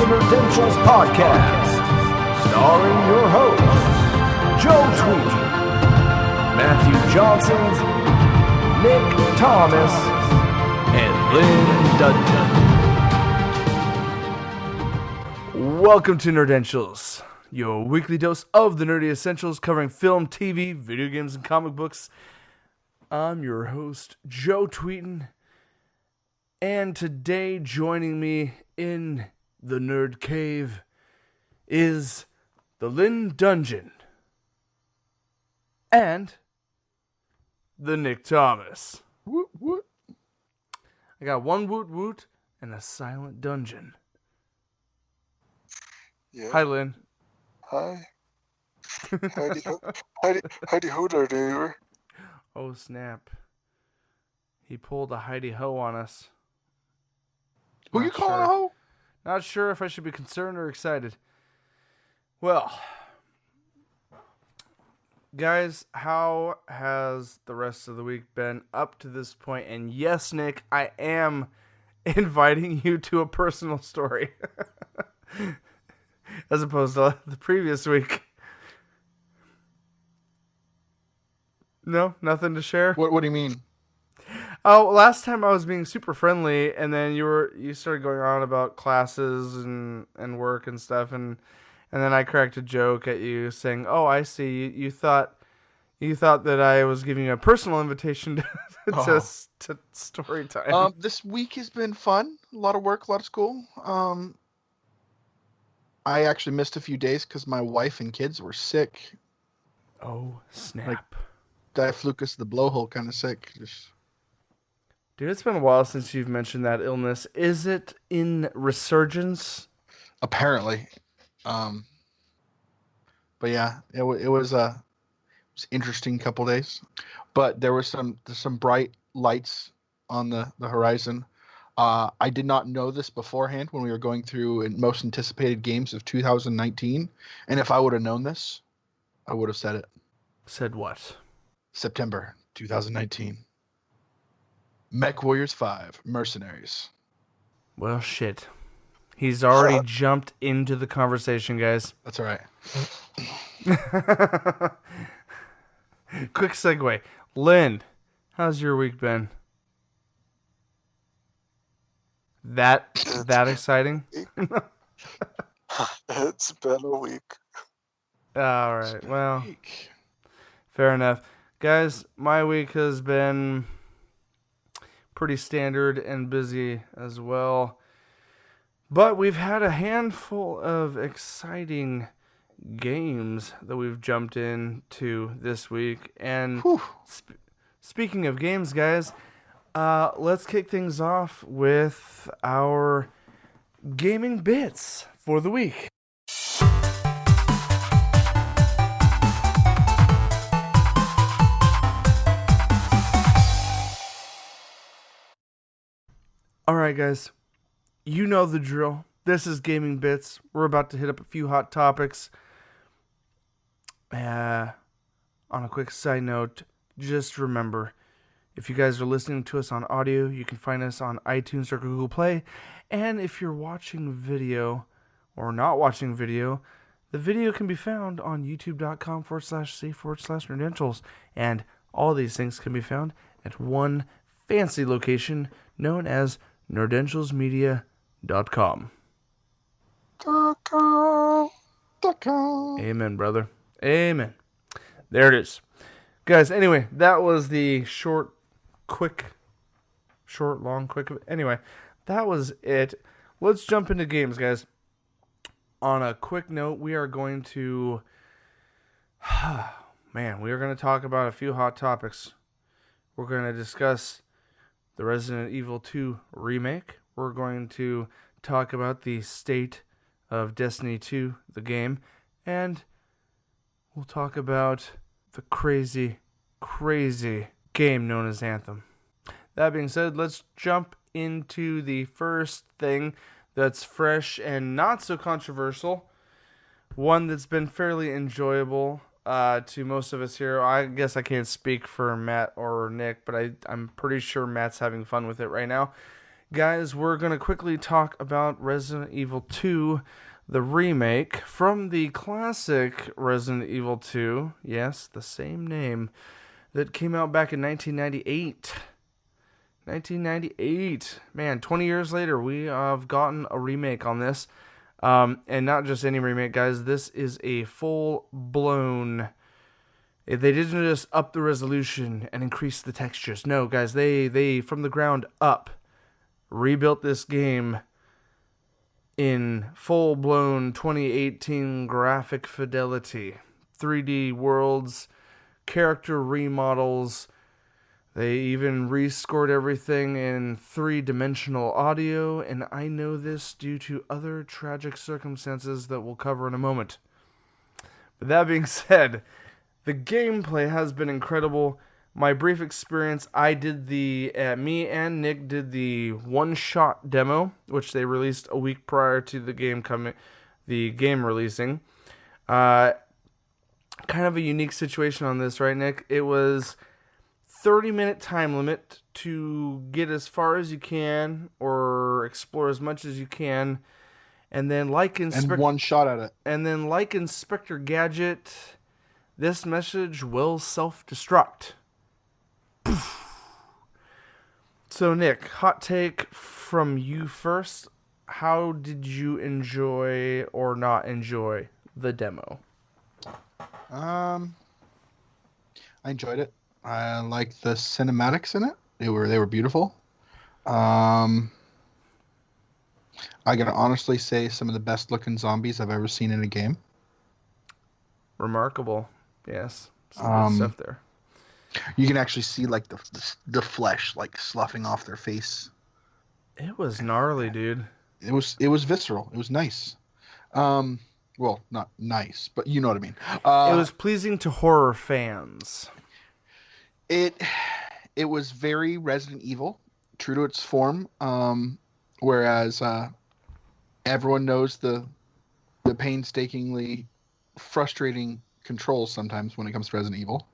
the Nerdentials podcast, starring your hosts, Joe Tweedy, Matthew Johnson, Nick Thomas, and Lynn Dudley. Welcome to Nerdentials, your weekly dose of the nerdy essentials covering film, TV, video games, and comic books. I'm your host, Joe Tweeton, and today joining me in the Nerd Cave is the Lynn Dungeon and the Nick Thomas. Woot woot. I got one woot woot and a silent dungeon. Yeah. Hi, Lynn. Hi. Howdy ho there, neighbor. Oh, snap. He pulled a hidey ho on us. Who you calling a hoe? Not sure if I should be concerned or excited. Well, guys, how has the rest of the week been up to this point? And yes, Nick, I am inviting you to a personal story. As opposed to the previous week. No, nothing to share? What do you mean? Oh, last time I was being super friendly, and then you started going on about classes and work and stuff, and then I cracked a joke at you saying, "Oh, I see. You thought that I was giving you a personal invitation to story time." This week has been fun. A lot of work, a lot of school. I actually missed a few days because my wife and kids were sick. Oh, snap. Like, Diaphleucus the blowhole kind of sick. Dude, it's been a while since you've mentioned that illness. Is it in resurgence? Apparently. But yeah, it was interesting couple days. But there was some bright lights on the horizon. I did not know this beforehand when we were going through most anticipated games of 2019. And if I would have known this, I would have said it. Said what? September 2019. Mech Warriors 5, Mercenaries. Well, shit. He's already jumped into the conversation, guys. That's all right. Quick segue. Lynn, how's your week been? That exciting? It's been a week. All right. Well, fair enough. Guys, my week has been pretty standard and busy as well. But we've had a handful of exciting games that we've jumped into this week. And speaking of games, guys, let's kick things off with our gaming bits for the week. Alright, guys, you know the drill. This is Gaming Bits. We're about to hit up a few hot topics. On a quick side note, just remember, if you guys are listening to us on audio, you can find us on iTunes or Google Play. And if you're watching video or not watching video, the video can be found on youtube.com/c/Nerdentials. And all these things can be found at one fancy location known as Nerdentialsmedia.com. Amen, brother. Amen. There it is. Guys, anyway, that was the Anyway, that was it. Let's jump into games, guys. On a quick note, we are going to... we are going to talk about a few hot topics. We're going to discuss the Resident Evil 2 remake. We're going to talk about the state of Destiny 2, the game. And we'll talk about the crazy game known as Anthem. That being said, let's jump into the first thing that's fresh and not so controversial. One that's been fairly enjoyable to most of us here. I guess I can't speak for Matt or Nick, but I'm pretty sure Matt's having fun with it right now. Guys, we're going to quickly talk about Resident Evil 2, the remake from the classic Resident Evil 2. Yes, the same name that came out back in 1998. 1998. Man, 20 years later, we have gotten a remake on this. And not just any remake, guys. This is a full-blown... They didn't just up the resolution and increase the textures. No, guys, they from the ground up, rebuilt this game in full-blown 2018 graphic fidelity. 3D worlds, character remodels. They even rescored everything in 3-dimensional audio, and I know this due to other tragic circumstances that we'll cover in a moment. But that being said, the gameplay has been incredible. My brief experience, me and Nick did the one-shot demo, which they released a week prior to the game releasing. Kind of a unique situation on this, right, Nick? It was 30-minute time limit to get as far as you can or explore as much as you can, and then and one shot at it. And then, like Inspector Gadget, this message will self-destruct. So, Nick, hot take from you first. How did you enjoy or not enjoy the demo? I enjoyed it. I liked the cinematics in it. They were beautiful. I gotta honestly say some of the best looking zombies I've ever seen in a game. Remarkable. Yes. Some good stuff there. You can actually see like the flesh like sloughing off their face. It was gnarly, dude. It was visceral. It was nice. Well, not nice, but you know what I mean. It was pleasing to horror fans. It was very Resident Evil, true to its form. Whereas everyone knows the painstakingly frustrating controls sometimes when it comes to Resident Evil,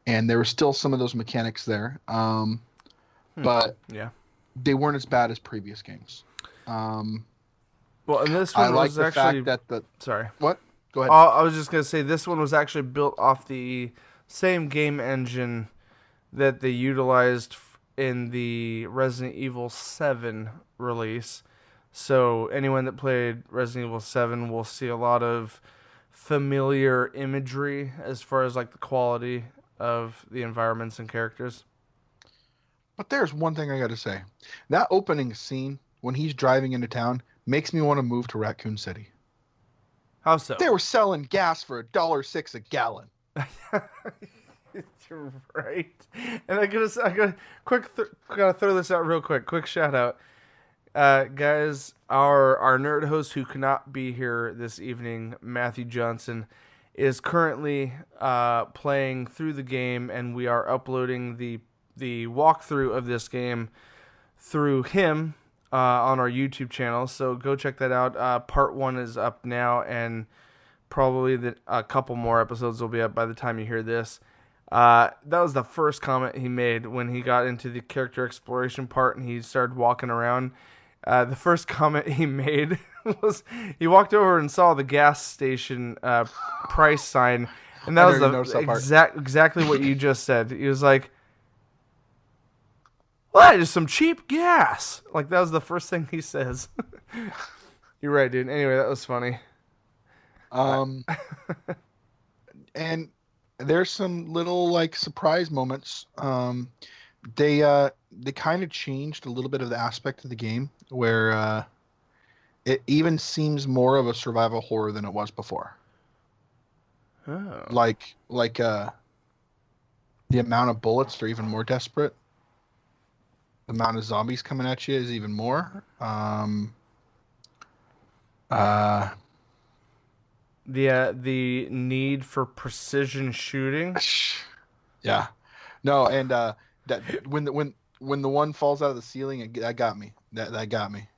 and there were still some of those mechanics there. But yeah, they weren't as bad as previous games. Well, and this one was actually... Sorry. What? Go ahead. I was just going to say, this one was actually built off the same game engine that they utilized in the Resident Evil 7 release. So anyone that played Resident Evil 7 will see a lot of familiar imagery as far as like the quality of the environments and characters. But there's one thing I got to say. That opening scene when he's driving into town makes me want to move to Raccoon City. How so? They were selling gas for $1.06 a gallon. You're right. And I gotta throw this out real quick. Quick shout out, guys. Our nerd host who cannot be here this evening, Matthew Johnson, is currently playing through the game, and we are uploading the walkthrough of this game through him on our YouTube channel. So go check that out. Part 1 is up now, and probably a couple more episodes will be up by the time you hear this. That was the first comment he made when he got into the character exploration part and he started walking around. The first comment he made was he walked over and saw the gas station price sign, and that was exactly what you just said. He was like, "Well, just some cheap gas." Like, that was the first thing he says. You're right, dude. Anyway, that was funny. And there's some little like surprise moments. They kind of changed a little bit of the aspect of the game where it even seems more of a survival horror than it was before. Oh. Like the amount of bullets are even more desperate. The amount of zombies coming at you is even more. The need for precision shooting. Yeah, no, and that when the one falls out of the ceiling, that got me. That got me.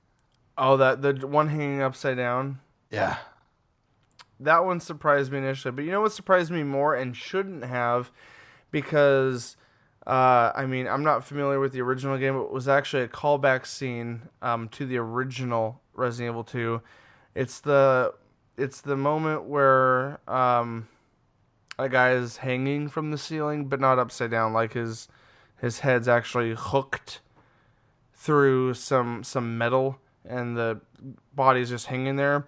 Oh, the one hanging upside down. Yeah, that one surprised me initially, but you know what surprised me more and shouldn't have, because I mean, I'm not familiar with the original game. It was actually a callback scene to the original Resident Evil 2. It's the it's the moment where a guy is hanging from the ceiling, but not upside down. Like his head's actually hooked through some metal, and the body's just hanging there.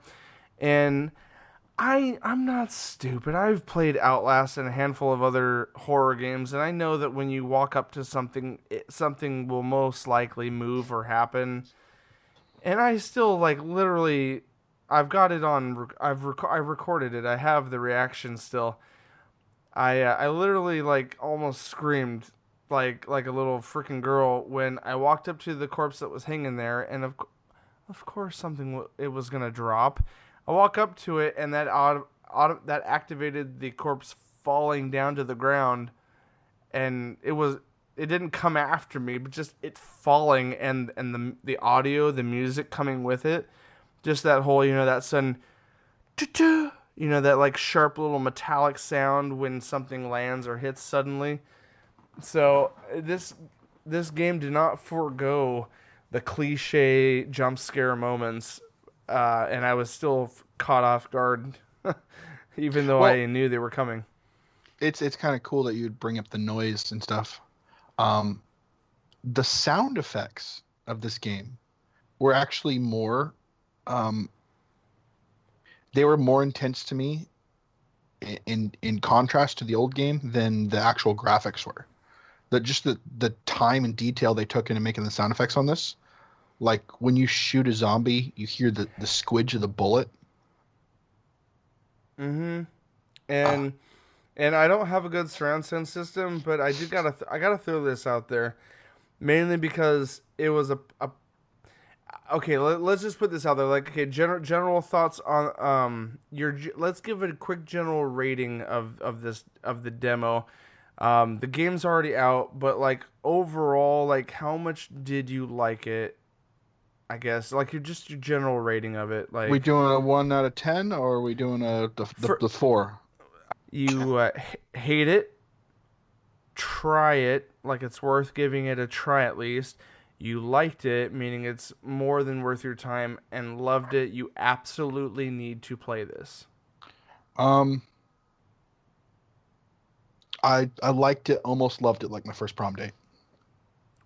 And I'm not stupid. I've played Outlast and a handful of other horror games, and I know that when you walk up to something, something will most likely move or happen. And I still like literally, I've got it on. I recorded it. I have the reaction still. I literally like almost screamed like a little freaking girl when I walked up to the corpse that was hanging there, and of course something it was gonna drop. I walk up to it, and that activated the corpse falling down to the ground, and it didn't come after me, but just it falling, and the audio, the music coming with it, just that whole that sudden, that like sharp little metallic sound when something lands or hits suddenly. So this game did not forego the cliche jump scare moments, and I was still caught off guard, even though I knew they were coming. It's kind of cool that you'd bring up the noise and stuff. The sound effects of this game were actually more, they were more intense to me in contrast to the old game than the actual graphics were. The time and detail they took into making the sound effects on this. Like when you shoot a zombie, you hear the squidge of the bullet. Mm-hmm. And I don't have a good surround sound system, but I gotta throw this out there, mainly because it was a okay. Let's just put this out there. Like, okay, general thoughts on let's give it a quick general rating of the demo. The game's already out, but like overall, like how much did you like it? I guess like your general rating of it. Like, we doing a 1 out of 10, or are we doing the 4? You hate it, try it, like it's worth giving it a try at least. You liked it, meaning it's more than worth your time, and loved it. You absolutely need to play this. I liked it, almost loved it, like my first prom day.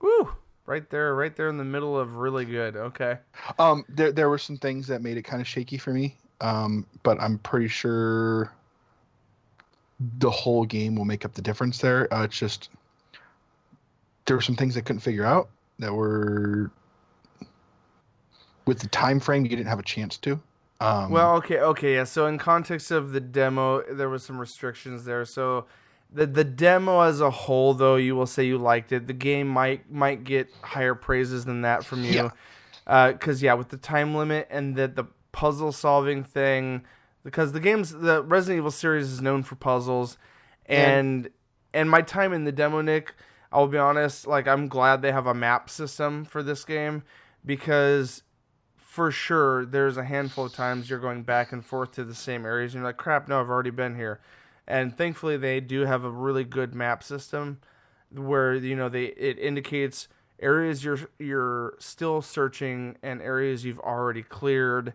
Woo! Right there in the middle of really good. Okay. There were some things that made it kind of shaky for me. But I'm pretty sure the whole game will make up the difference there. It's just there were some things I couldn't figure out that were with the time frame you didn't have a chance to. Well, okay, yeah. So in context of the demo, there was some restrictions there. So the demo as a whole, though, you will say you liked it. The game might get higher praises than that from you, because with the time limit and the puzzle solving thing, because the Resident Evil series is known for puzzles, and my time in the demo, Nick, I'll be honest, like I'm glad they have a map system for this game, because for sure there's a handful of times you're going back and forth to the same areas and you're like, crap, no, I've already been here. And thankfully they do have a really good map system where it indicates areas you're still searching and areas you've already cleared.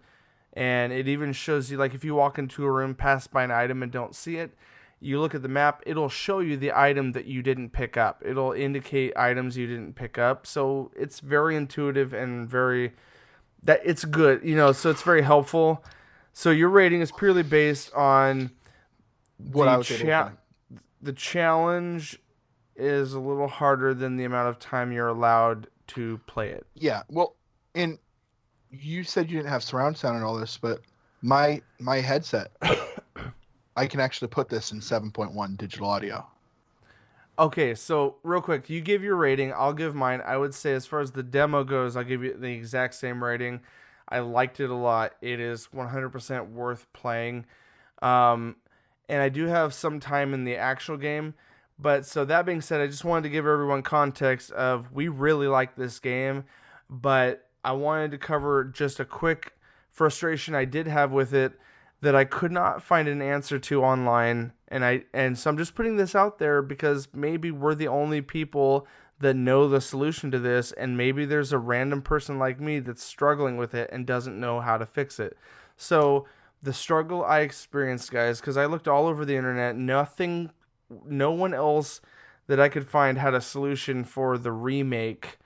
And it even shows you, like, if you walk into a room, pass by an item and don't see it, you look at the map, it'll show you the item that you didn't pick up. It'll indicate items you didn't pick up. So it's very intuitive and it's good, so it's very helpful. So your rating is purely based on what I was able to find. The challenge is a little harder than the amount of time you're allowed to play it. Yeah, well, and you said you didn't have surround sound and all this, but my headset, I can actually put this in 7.1 digital audio. Okay, so real quick, you give your rating, I'll give mine. I would say as far as the demo goes, I'll give you the exact same rating. I liked it a lot. It is 100% worth playing. And I do have some time in the actual game. But so that being said, I just wanted to give everyone context of we really like this game, but I wanted to cover just a quick frustration I did have with it that I could not find an answer to online, and so I'm just putting this out there because maybe we're the only people that know the solution to this, and maybe there's a random person like me that's struggling with it and doesn't know how to fix it. So the struggle I experienced, guys, because I looked all over the internet, no one else that I could find had a solution for the remake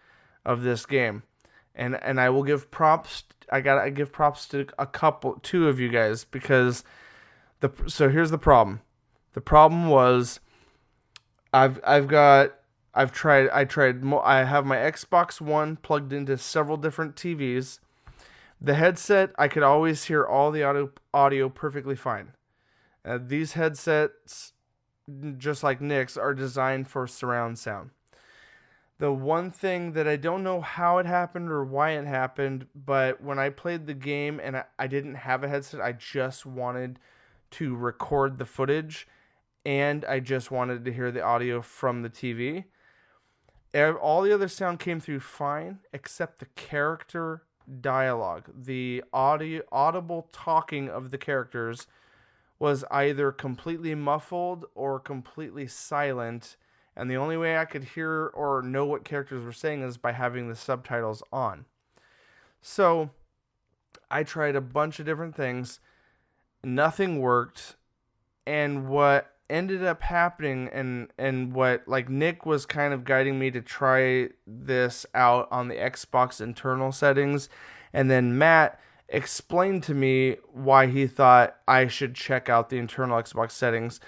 of this game. And I will give props. I give props to two of you guys, because so here's the problem. The problem was I have my Xbox One plugged into several different TVs. The headset, I could always hear all the audio perfectly fine. These headsets, just like Nick's, are designed for surround sound. The one thing that I don't know how it happened or why it happened, but when I played the game and I didn't have a headset, I just wanted to record the footage and I just wanted to hear the audio from the TV. All the other sound came through fine, except the character dialogue. The audible talking of the characters was either completely muffled or completely silent. And the only way I could hear or know what characters were saying is by having the subtitles on. So I tried a bunch of different things. Nothing worked. And what ended up happening, and what like Nick was kind of guiding me to try this out on the Xbox internal settings, and then Matt explained to me why he thought I should check out the internal Xbox settings,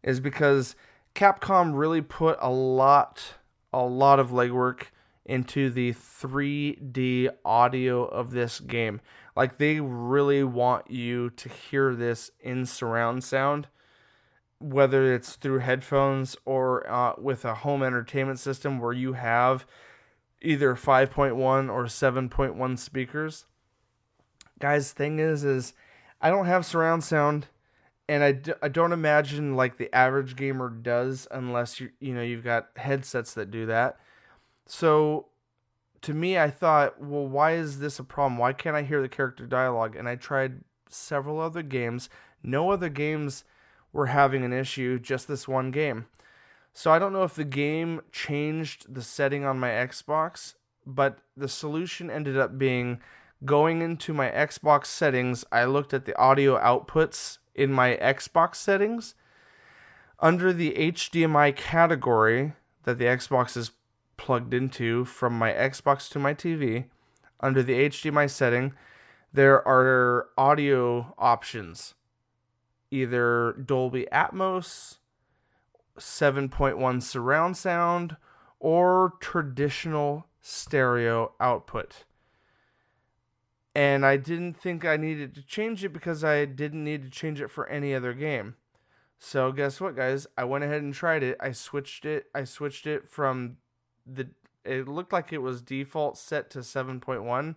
is because Capcom really put a lot of legwork into the 3D audio of this game. Like, they really want you to hear this in surround sound, whether it's through headphones or with a home entertainment system where you have either 5.1 or 7.1 speakers. Guys, thing is I don't have surround sound. And I don't imagine like the average gamer does, unless you've got headsets that do that. So to me, I thought, well, why is this a problem? Why can't I hear the character dialogue? And I tried several other games. No other games were having an issue, just this one game. So I don't know if the game changed the setting on my Xbox, but the solution ended up being going into my Xbox settings. I looked at the audio outputs in my Xbox settings. Under the HDMI category that the Xbox is plugged into from my Xbox to my TV, under the HDMI setting, there are audio options. Either Dolby Atmos, 7.1 surround sound, or traditional stereo output. And I didn't think I needed to change it because I didn't need to change it for any other game. So guess what, guys? I went ahead and tried it. I switched it from it looked like it was default set to 7.1.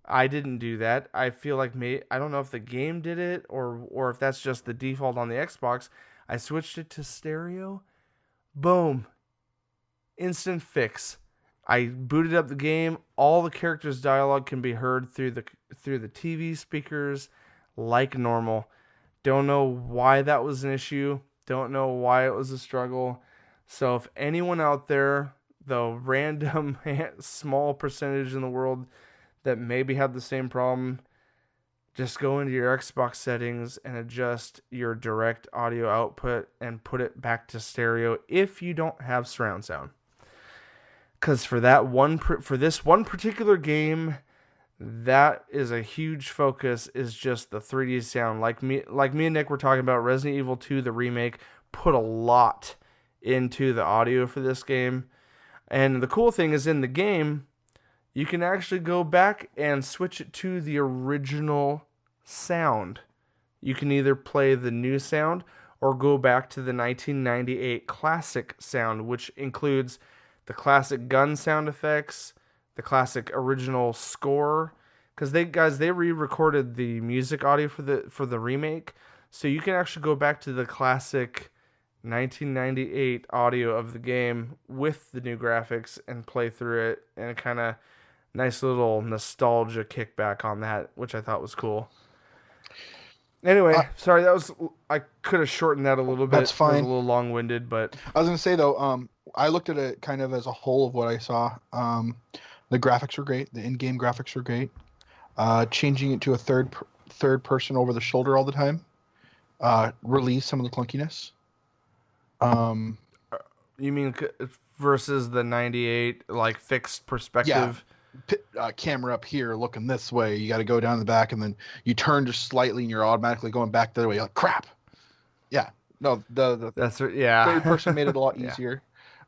I didn't do that. I feel like I don't know if the game did it or if that's just the default on the Xbox. I switched it to stereo. Boom. Instant fix. I booted up the game. All the characters' dialogue can be heard through the TV speakers like normal. Don't know why that was an issue. Don't know why it was a struggle. So if anyone out there, the random small percentage in the world that maybe had the same problem, just go into your Xbox settings and adjust your direct audio output and put it back to stereo if you don't have surround sound. Because for this one particular game, that is a huge focus, is just the 3D sound. Like me and Nick were talking about, Resident Evil 2, the remake, put a lot into the audio for this game. And the cool thing is, in the game, you can actually go back and switch it to the original sound. You can either play the new sound or go back to the 1998 classic sound, which includes the classic gun sound effects, the classic original score, because they re-recorded the music audio for the remake, so you can actually go back to the classic 1998 audio of the game with the new graphics and play through it, and a kind of nice little nostalgia kickback on that, which I thought was cool. Anyway, sorry, I could have shortened that a little bit. That's fine. It was a little long-winded, but I was gonna say though, I looked at it kind of as a whole of what I saw. The graphics were great. The in-game graphics were great. Changing it to a third person over the shoulder all the time relieved some of the clunkiness. you mean versus the 98 like fixed perspective? Camera up here looking this way. You got to go down the back, and then you turn just slightly, and you're automatically going back the other way. You're like, crap. Yeah. No, the third person made it a lot easier.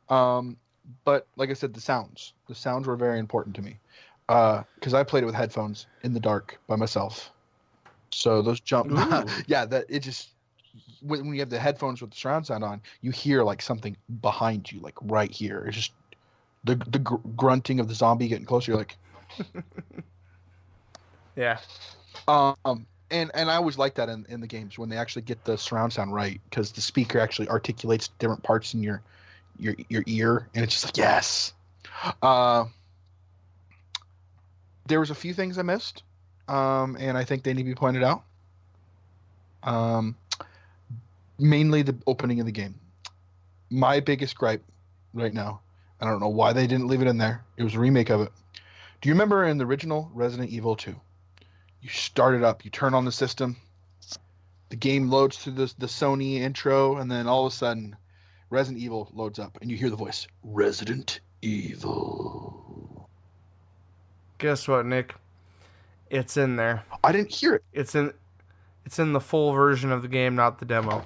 But like I said, the sounds were very important to me because I played it with headphones in the dark by myself. So those jump, that it just when you have the headphones with the surround sound on, you hear like something behind you, like right here. It's just the grunting of the zombie getting closer. You're like, yeah. And I always like that in the games when they actually get the surround sound right, because the speaker actually articulates different parts in your ear, and it's just like, yes. There was a few things I missed, and I think they need to be pointed out. Mainly the opening of the game. My biggest gripe right now, I don't know why they didn't leave it in there. It was a remake of it. Do you remember in the original Resident Evil 2? You start it up, you turn on the system, the game loads through the Sony intro, and then all of a sudden, Resident Evil loads up, and you hear the voice, Resident Evil. Guess what, Nick? It's in there. I didn't hear it. It's in the full version of the game, not the demo.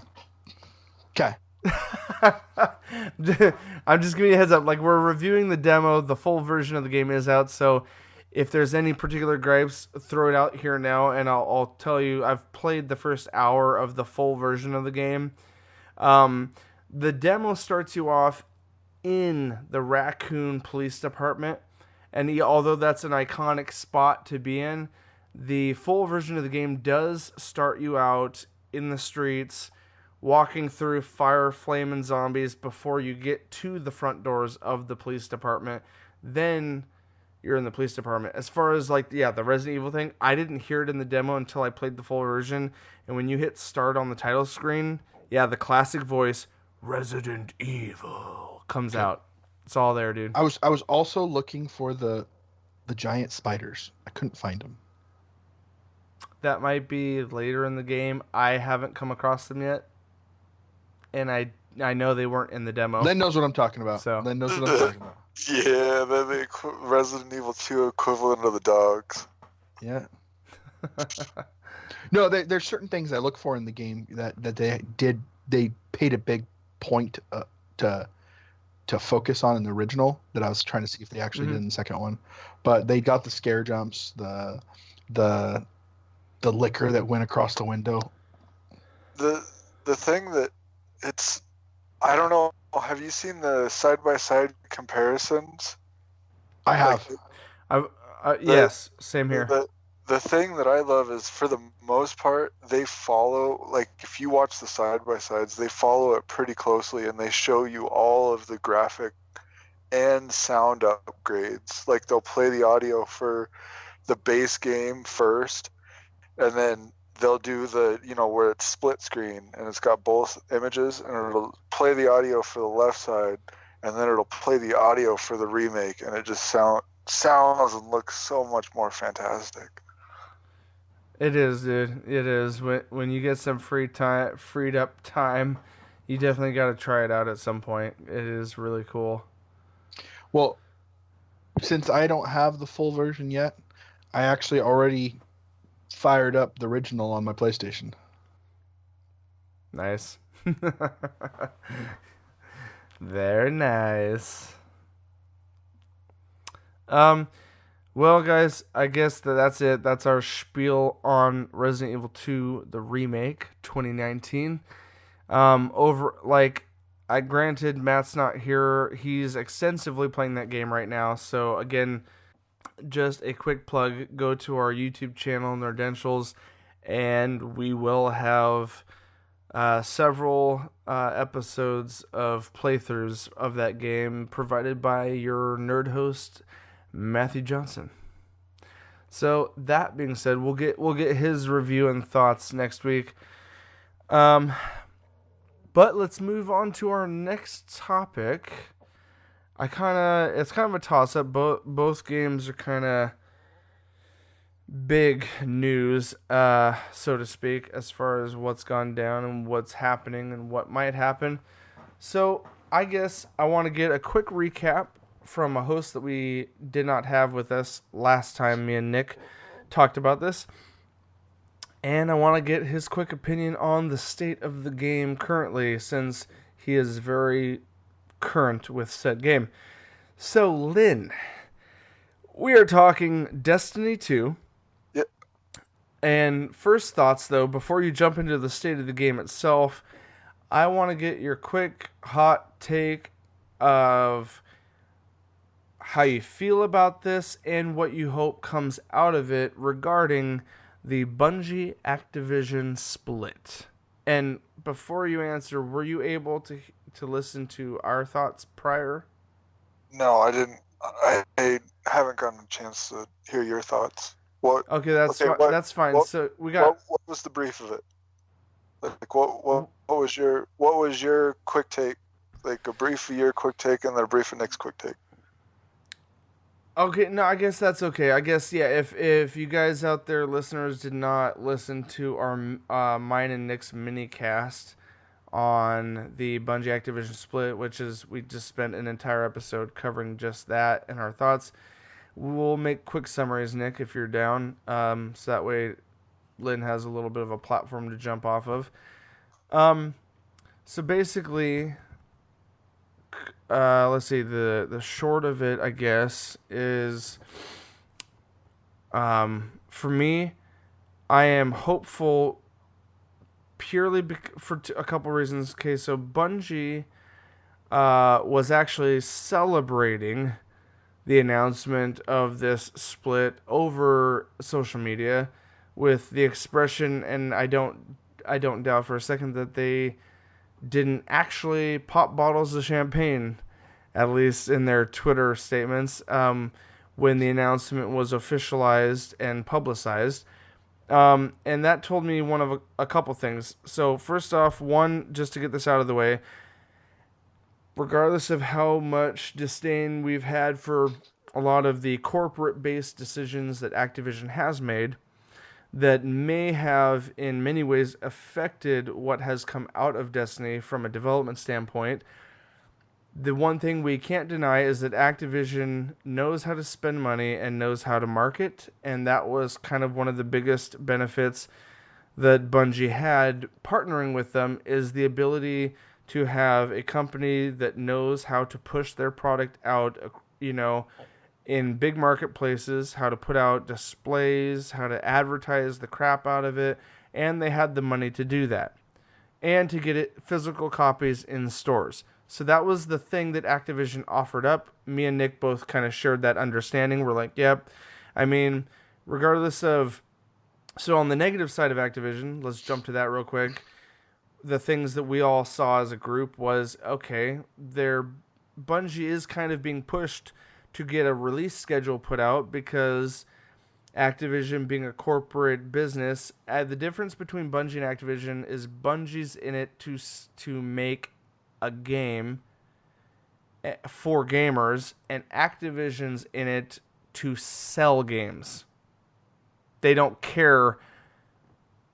Okay. I'm just giving you a heads up. Like, we're reviewing the demo. The full version of the game is out, so if there's any particular gripes, throw it out here now, and I'll tell you, I've played the first hour of the full version of the game. The demo starts you off in the Raccoon Police Department, and although that's an iconic spot to be in, the full version of the game does start you out in the streets, walking through fire, flame, and zombies before you get to the front doors of the police department. Then you're in the police department. As far as the Resident Evil thing, I didn't hear it in the demo until I played the full version. And when you hit start on the title screen, the classic voice, Resident Evil, comes out. It's all there, dude. I was also looking for the giant spiders. I couldn't find them. That might be later in the game. I haven't come across them yet. And I know they weren't in the demo. Len knows what I'm talking about. Len knows what I'm talking about. Yeah, they're the Resident Evil 2 equivalent of the dogs. Yeah. No, there's certain things I look for in the game that they did. They paid a big point to focus on in the original that I was trying to see if they actually did in the second one. But they got the scare jumps, the liquor that went across the window. The thing that I don't know. Have you seen the side-by-side comparisons? I have. Yes, same here. The thing that I love is, for the most part, they follow, if you watch the side-by-sides, they follow it pretty closely, and they show you all of the graphic and sound upgrades. They'll play the audio for the base game first, and then they'll do the, where it's split screen and it's got both images, and it'll play the audio for the left side, and then it'll play the audio for the remake, and it just sounds and looks so much more fantastic. It is, dude. It is. When you get some freed up time, you definitely got to try it out at some point. It is really cool. Well, since I don't have the full version yet, I actually already fired up the original on my PlayStation. Nice. Very nice. Well, guys, I guess that's it. That's our spiel on Resident Evil 2, the remake, 2019. Granted, Matt's not here. He's extensively playing that game right now. So, again, just a quick plug. Go to our YouTube channel, Nerdentials, and we will have several episodes of playthroughs of that game provided by your nerd host, Matthew Johnson. So that being said, we'll get his review and thoughts next week. But let's move on to our next topic. It's kind of a toss up. Both games are kind of big news, so to speak, as far as what's gone down and what's happening and what might happen. So I guess I want to get a quick recap from a host that we did not have with us last time me and Nick talked about this. And I want to get his quick opinion on the state of the game currently, since he is very current with said game. So, Lynn, we are talking Destiny 2. Yep. And first thoughts, though, before you jump into the state of the game itself, I want to get your quick, hot take of how you feel about this and what you hope comes out of it regarding the Bungie Activision split. And before you answer, were you able to listen to our thoughts prior? No, I didn't. I haven't gotten a chance to hear your thoughts. What? Okay, that's that's fine. What, so we got. What was the brief of it? Like what was your quick take? Like a brief of your quick take and then a brief of Nick's quick take. Okay, no, I guess that's okay. I guess, yeah, if you guys out there, listeners, did not listen to our mine and Nick's mini cast on the Bungie Activision split, which is, we just spent an entire episode covering just that and our thoughts. We'll make quick summaries, Nick, if you're down, so that way Lynn has a little bit of a platform to jump off of. So basically, let's see, the short of it, I guess, is, for me, I am hopeful purely for a couple reasons. Okay, so Bungie was actually celebrating the announcement of this split over social media with the expression, and I don't doubt for a second that they didn't actually pop bottles of champagne, at least in their Twitter statements, when the announcement was officialized and publicized. And that told me one of a couple things. So first off, one, just to get this out of the way, regardless of how much disdain we've had for a lot of the corporate-based decisions that Activision has made, that may have in many ways affected what has come out of Destiny from a development standpoint, the one thing we can't deny is that Activision knows how to spend money and knows how to market, and that was kind of one of the biggest benefits that Bungie had partnering with them, is the ability to have a company that knows how to push their product out, in big marketplaces, how to put out displays, how to advertise the crap out of it, and they had the money to do that, and to get it physical copies in stores. So that was the thing that Activision offered up. Me and Nick both kind of shared that understanding. We're like, yep. I mean, regardless of... So on the negative side of Activision, let's jump to that real quick. The things that we all saw as a group was, okay, Bungie is kind of being pushed to get a release schedule put out, because Activision being a corporate business, the difference between Bungie and Activision is Bungie's in it to make a game for gamers, and Activision's in it to sell games. They don't care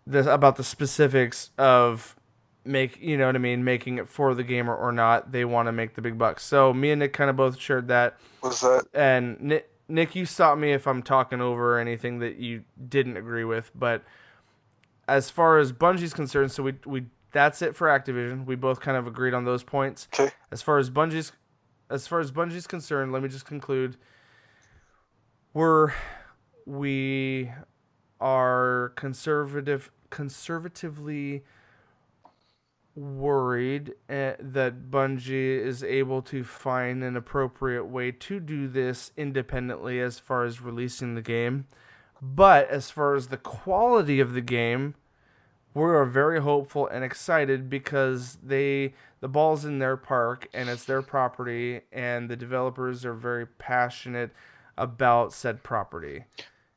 about the specifics of making it for the gamer or not. They want to make the big bucks. So me and Nick kind of both shared that. Was that? And Nick, you stop me if I'm talking over anything that you didn't agree with. But as far as Bungie's concerned, so we that's it for Activision. We both kind of agreed on those points. Okay. As far as Bungie's concerned, let me just conclude. We are conservatively worried that Bungie is able to find an appropriate way to do this independently as far as releasing the game. But as far as the quality of the game, we are very hopeful and excited, because the ball's in their park and it's their property, and the developers are very passionate about said property.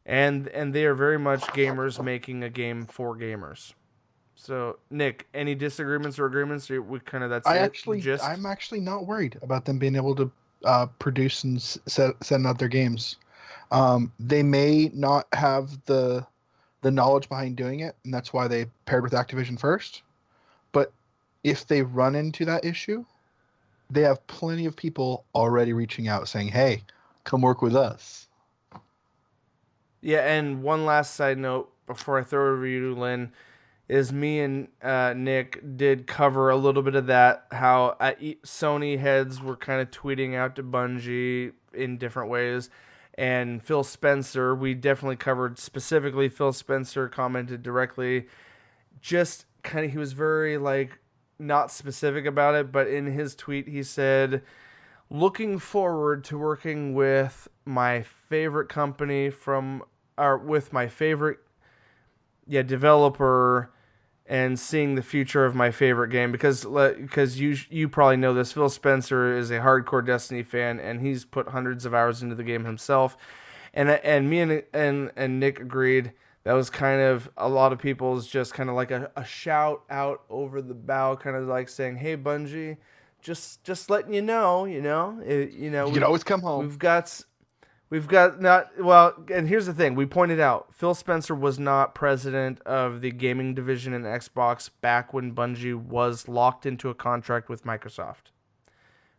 and they are very much gamers making a game for gamers. So, Nick, any disagreements or agreements? We kind of that's it. The gist. I'm actually not worried about them being able to produce and send out their games. They may not have the knowledge behind doing it, and that's why they paired with Activision first. But if they run into that issue, they have plenty of people already reaching out saying, "Hey, come work with us." Yeah, and one last side note before I throw it over to you, Lynn, is me and Nick did cover a little bit of that, how Sony heads were kind of tweeting out to Bungie in different ways. And Phil Spencer, we definitely covered specifically. Phil Spencer commented directly, just kind of, he was very like not specific about it, but in his tweet he said, looking forward to working with my favorite company with my favorite developer, and seeing the future of my favorite game, because you probably know this. Phil Spencer is a hardcore Destiny fan, and he's put hundreds of hours into the game himself. And me and Nick agreed that was kind of a lot of people's just kind of like a shout out over the bow, kind of like saying, "Hey Bungie, just letting you know, You can always come home. We've got not well, and here's the thing: we pointed out Phil Spencer was not president of the gaming division in Xbox back when Bungie was locked into a contract with Microsoft.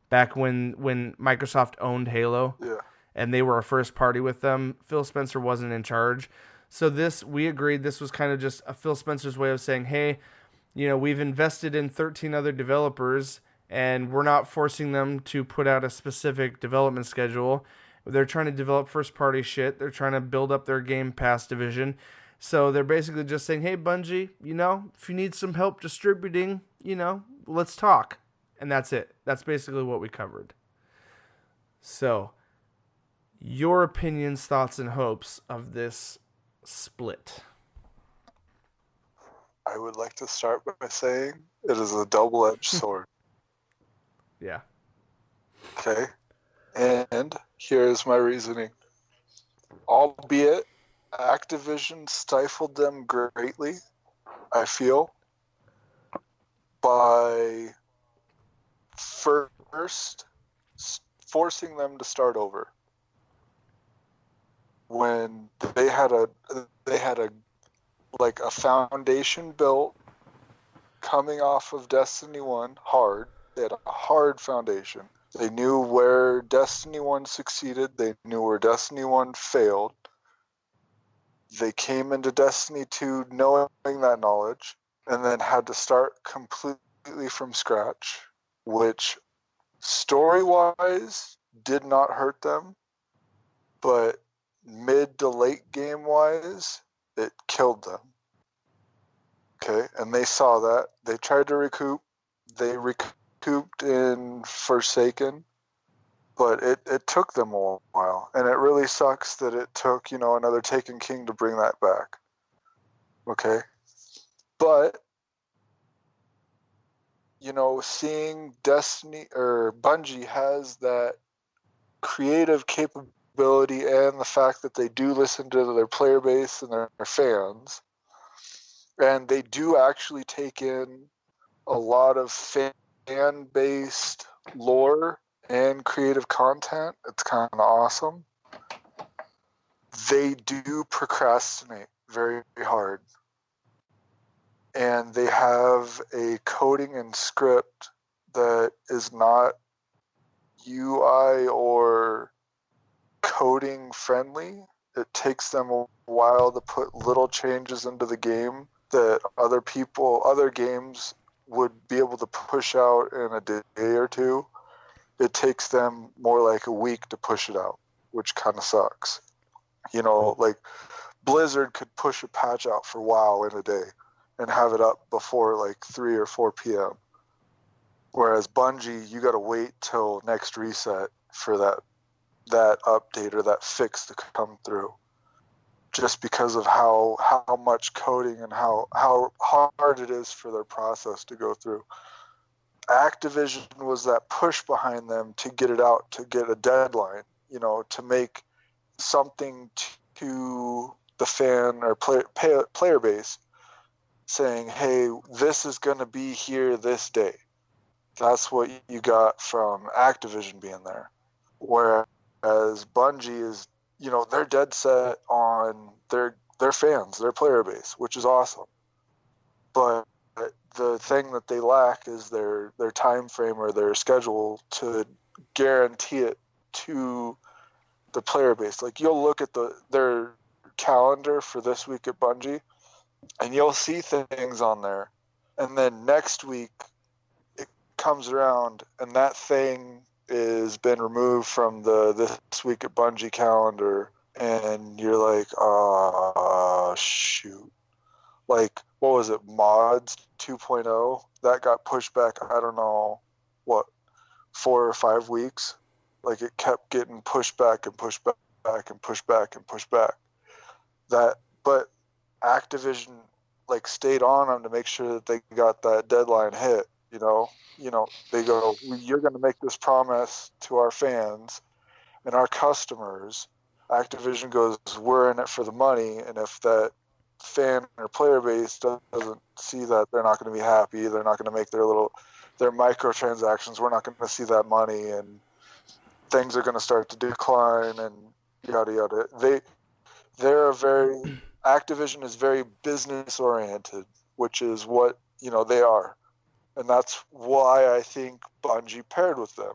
Back when Microsoft owned Halo, Yeah. and they were a first party with them, Phil Spencer wasn't in charge. So we agreed this was kind of just a Phil Spencer's way of saying, hey, we've invested in 13 other developers, and we're not forcing them to put out a specific development schedule. They're trying to develop first-party shit. They're trying to build up their Game Pass division. So they're basically just saying, hey, Bungie, if you need some help distributing, let's talk. And that's it. That's basically what we covered. So, your opinions, thoughts, and hopes of this split. I would like to start by saying it is a double-edged sword. Yeah. Okay. And here's my reasoning. Albeit Activision stifled them greatly, I feel, by first forcing them to start over. When they had a foundation built coming off of Destiny 1 hard. They had a hard foundation. They knew where Destiny 1 succeeded. They knew where Destiny 1 failed. They came into Destiny 2 knowing that knowledge, and then had to start completely from scratch, which story-wise did not hurt them, but mid to late game-wise, it killed them. Okay, and they saw that. They tried to recoup. They recouped in Forsaken, but it took them a while. And it really sucks that it took, another Taken King to bring that back. Okay? But, seeing Destiny, or Bungie has that creative capability and the fact that they do listen to their player base and their fans, and they do actually take in a lot of fan-based lore and creative content. It's kind of awesome. They do procrastinate very hard. And they have a coding and script that is not UI or coding friendly. It takes them a while to put little changes into the game that other games would be able to push out in a day or two. It takes them more like a week to push it out, which kind of sucks. Like Blizzard could push a patch out for WoW in a day and have it up before like 3 or 4 p.m. Whereas Bungie, you got to wait till next reset for that update or that fix to come through. Just because of how much coding and how hard it is for their process to go through. Activision was that push behind them to get it out, to get a deadline, to make something to the fan or player base saying, hey, this is going to be here this day. That's what you got from Activision being there. Whereas Bungie is, they're dead set on their fans, their player base, which is awesome. But the thing that they lack is their time frame or their schedule to guarantee it to the player base. Like, you'll look at their calendar for this week at Bungie, and you'll see things on there, and then next week it comes around and that thing is been removed from the this week at Bungie calendar, and you're like, oh shoot. Like, what was it, Mods 2.0? That got pushed back, I don't know, 4 or 5 weeks? Like, it kept getting pushed back and pushed back and pushed back and pushed back. But Activision, like, stayed on them to make sure that they got that deadline hit, They go, you're going to make this promise to our fans and our customers. Activision goes, we're in it for the money, and if that fan or player base doesn't see that, they're not going to be happy. They're not going to make their microtransactions. We're not going to see that money, and things are going to start to decline, and yada yada. Activision is very business oriented, which is what they are, and that's why I think Bungie paired with them,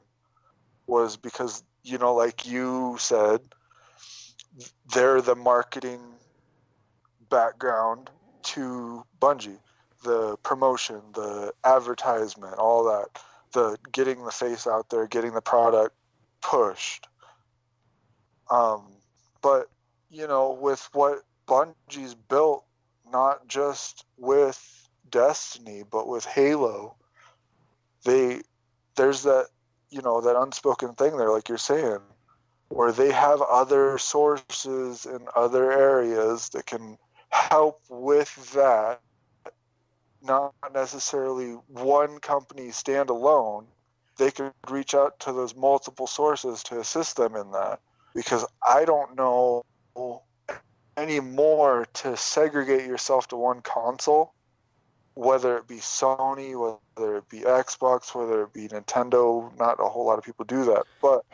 was because like you said, they're the marketing background to Bungie, the promotion, the advertisement, all that, the getting the face out there, getting the product pushed. But with what Bungie's built, not just with Destiny but with Halo, there's that that unspoken thing there, like you're saying, where they have other sources in other areas that can help with that. Not necessarily one company standalone. They could reach out to those multiple sources to assist them in that, because I don't know anymore to segregate yourself to one console, whether it be Sony, whether it be Xbox, whether it be Nintendo. Not a whole lot of people do that, but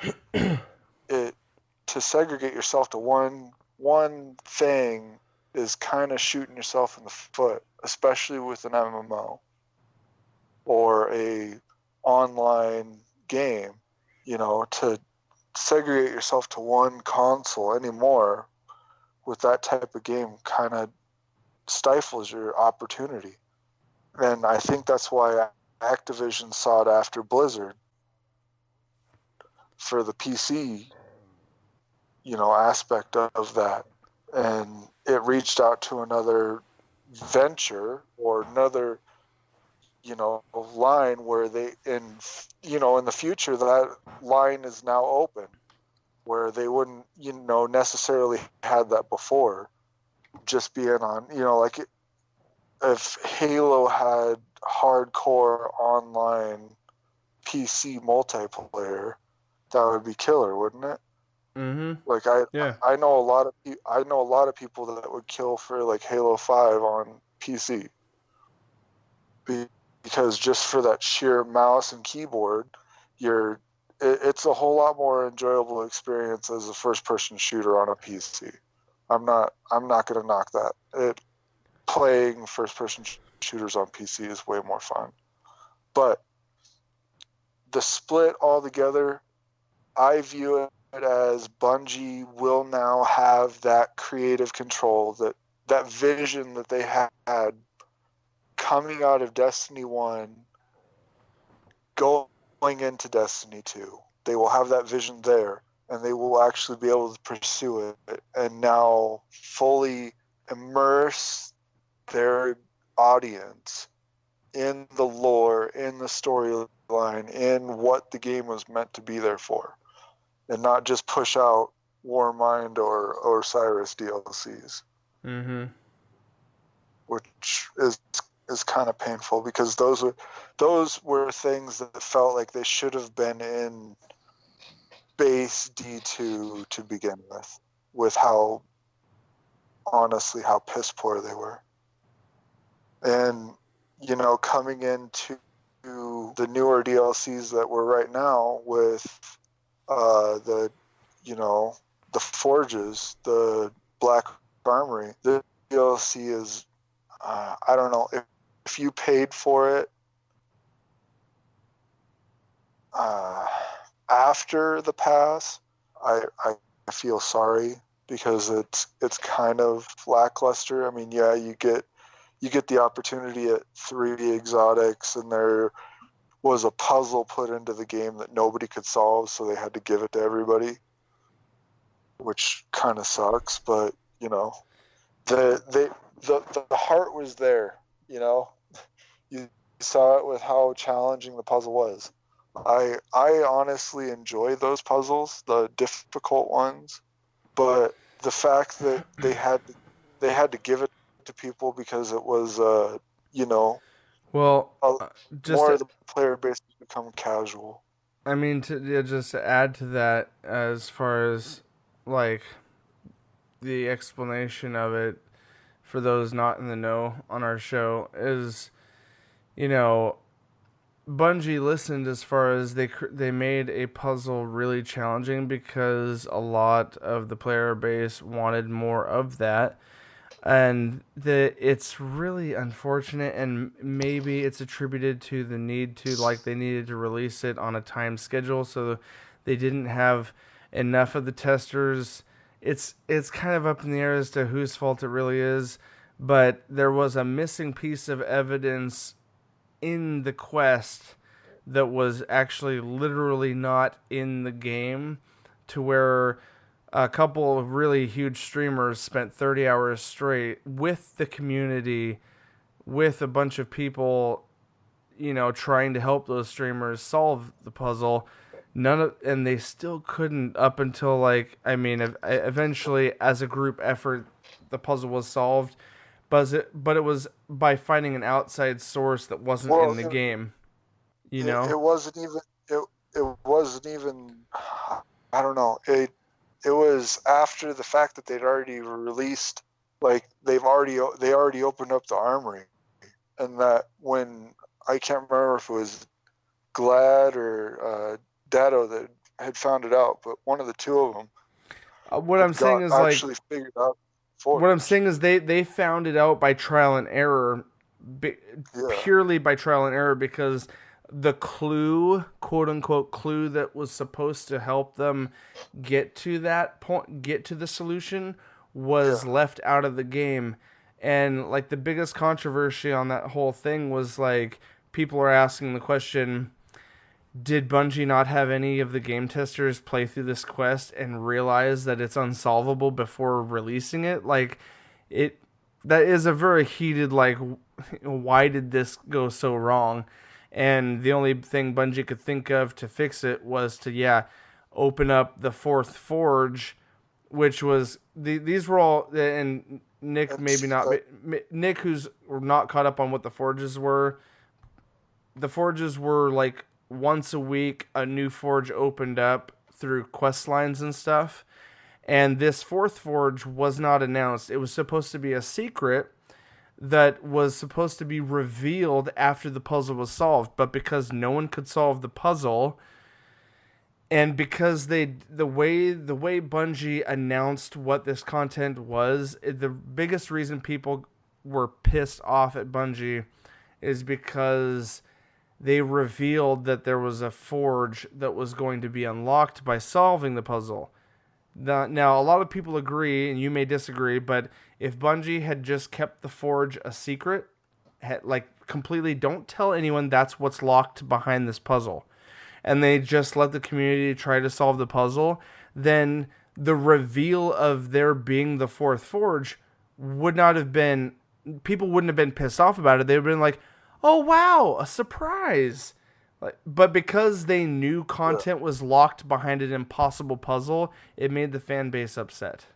to segregate yourself to one thing is kind of shooting yourself in the foot, especially with an MMO or a online game. To segregate yourself to one console anymore with that type of game kind of stifles your opportunity. And I think that's why Activision sought after Blizzard for the PC, aspect of that. And it reached out to another venture or another, line where they, in the future, that line is now open, where they wouldn't, necessarily had that before, just being on, like if Halo had hardcore online PC multiplayer, that would be killer, wouldn't it? Mm-hmm. Like I know a lot of people that would kill for like Halo 5 on PC, because just for that sheer mouse and keyboard, it's a whole lot more enjoyable experience as a first person shooter on a PC. I'm not going to knock that. Playing first person shooters on PC is way more fun. But the split altogether, I view it as Bungie will now have that creative control, that vision that they had coming out of Destiny 1, going into Destiny 2. They will have that vision there, and they will actually be able to pursue it and now fully immerse their audience in the lore, in the storyline, in what the game was meant to be there for, and not just push out Warmind or Osiris DLCs. Mm-hmm. Which is kind of painful, because those were things that felt like they should have been in base D2 to begin with how honestly how piss poor they were. And, coming into the newer DLCs that we're right now with the forges, the Black Armory, the DLC is, I don't know, if you paid for it after the pass, I feel sorry, because it's kind of lackluster. I mean, yeah, you get the opportunity at 3 exotics, and there was a puzzle put into the game that nobody could solve, so they had to give it to everybody, which kind of sucks. But the heart was there. You saw it with how challenging the puzzle was. I honestly enjoy those puzzles, the difficult ones, but the fact that they had to give it to people because it was Well, more of the player base has become casual. I mean, to just add to that, as far as like the explanation of it for those not in the know on our show is, Bungie listened as far as they made a puzzle really challenging because a lot of the player base wanted more of that. And it's really unfortunate, and maybe it's attributed to the need to, like, they needed to release it on a time schedule, so they didn't have enough of the testers. It's kind of up in the air as to whose fault it really is, but there was a missing piece of evidence in the quest that was actually literally not in the game, to where a couple of really huge streamers spent 30 hours straight with the community, with a bunch of people, trying to help those streamers solve the puzzle. And they still couldn't, up until eventually, as a group effort, the puzzle was solved. But it was by finding an outside source that wasn't in the game. It wasn't even. It wasn't even. I don't know. It was after the fact that they'd already released, like they already opened up the armory, and that when, I can't remember if it was Glad or Dado that had found it out, but one of the two of them. What I'm saying is, actually figured out. What I'm saying is they found it out by trial and error, purely by trial and error, because the clue, quote unquote clue, that was supposed to help them get to that point, get to the solution, was left out of the game. And like the biggest controversy on that whole thing was, like, people are asking the question, did Bungie not have any of the game testers play through this quest and realize that it's unsolvable before releasing it? Like, that is a very heated, like, why did this go so wrong? And the only thing Bungie could think of to fix it was to, open up the fourth forge, which was, these were all, and Nick, maybe not, Nick, who's not caught up on what the forges were, like, once a week a new forge opened up through quest lines and stuff. And this fourth forge was not announced. It was supposed to be a secret that was supposed to be revealed after the puzzle was solved. But because no one could solve the puzzle, and because the way Bungie announced what this content was, the biggest reason people were pissed off at Bungie is because they revealed that there was a forge that was going to be unlocked by solving the puzzle. Now, a lot of people agree, and you may disagree, but if Bungie had just kept the forge a secret, completely, don't tell anyone that's what's locked behind this puzzle, and they just let the community try to solve the puzzle, then the reveal of there being the fourth forge would not have been, people wouldn't have been pissed off about it. They would have been like, oh wow, a surprise. But because they knew content was locked behind an impossible puzzle, it made the fan base upset.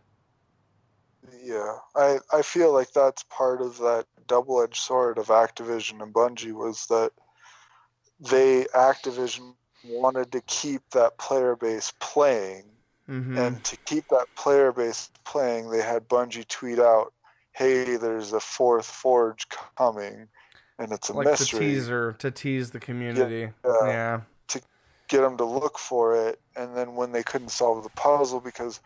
Yeah, I feel like that's part of that double-edged sword of Activision and Bungie, was that Activision wanted to keep that player base playing, And to keep that player base playing, they had Bungie tweet out, "Hey, there's a fourth Forge coming, and it's a like mystery." to tease the community. Yeah. To get them to look for it, and then when they couldn't solve the puzzle because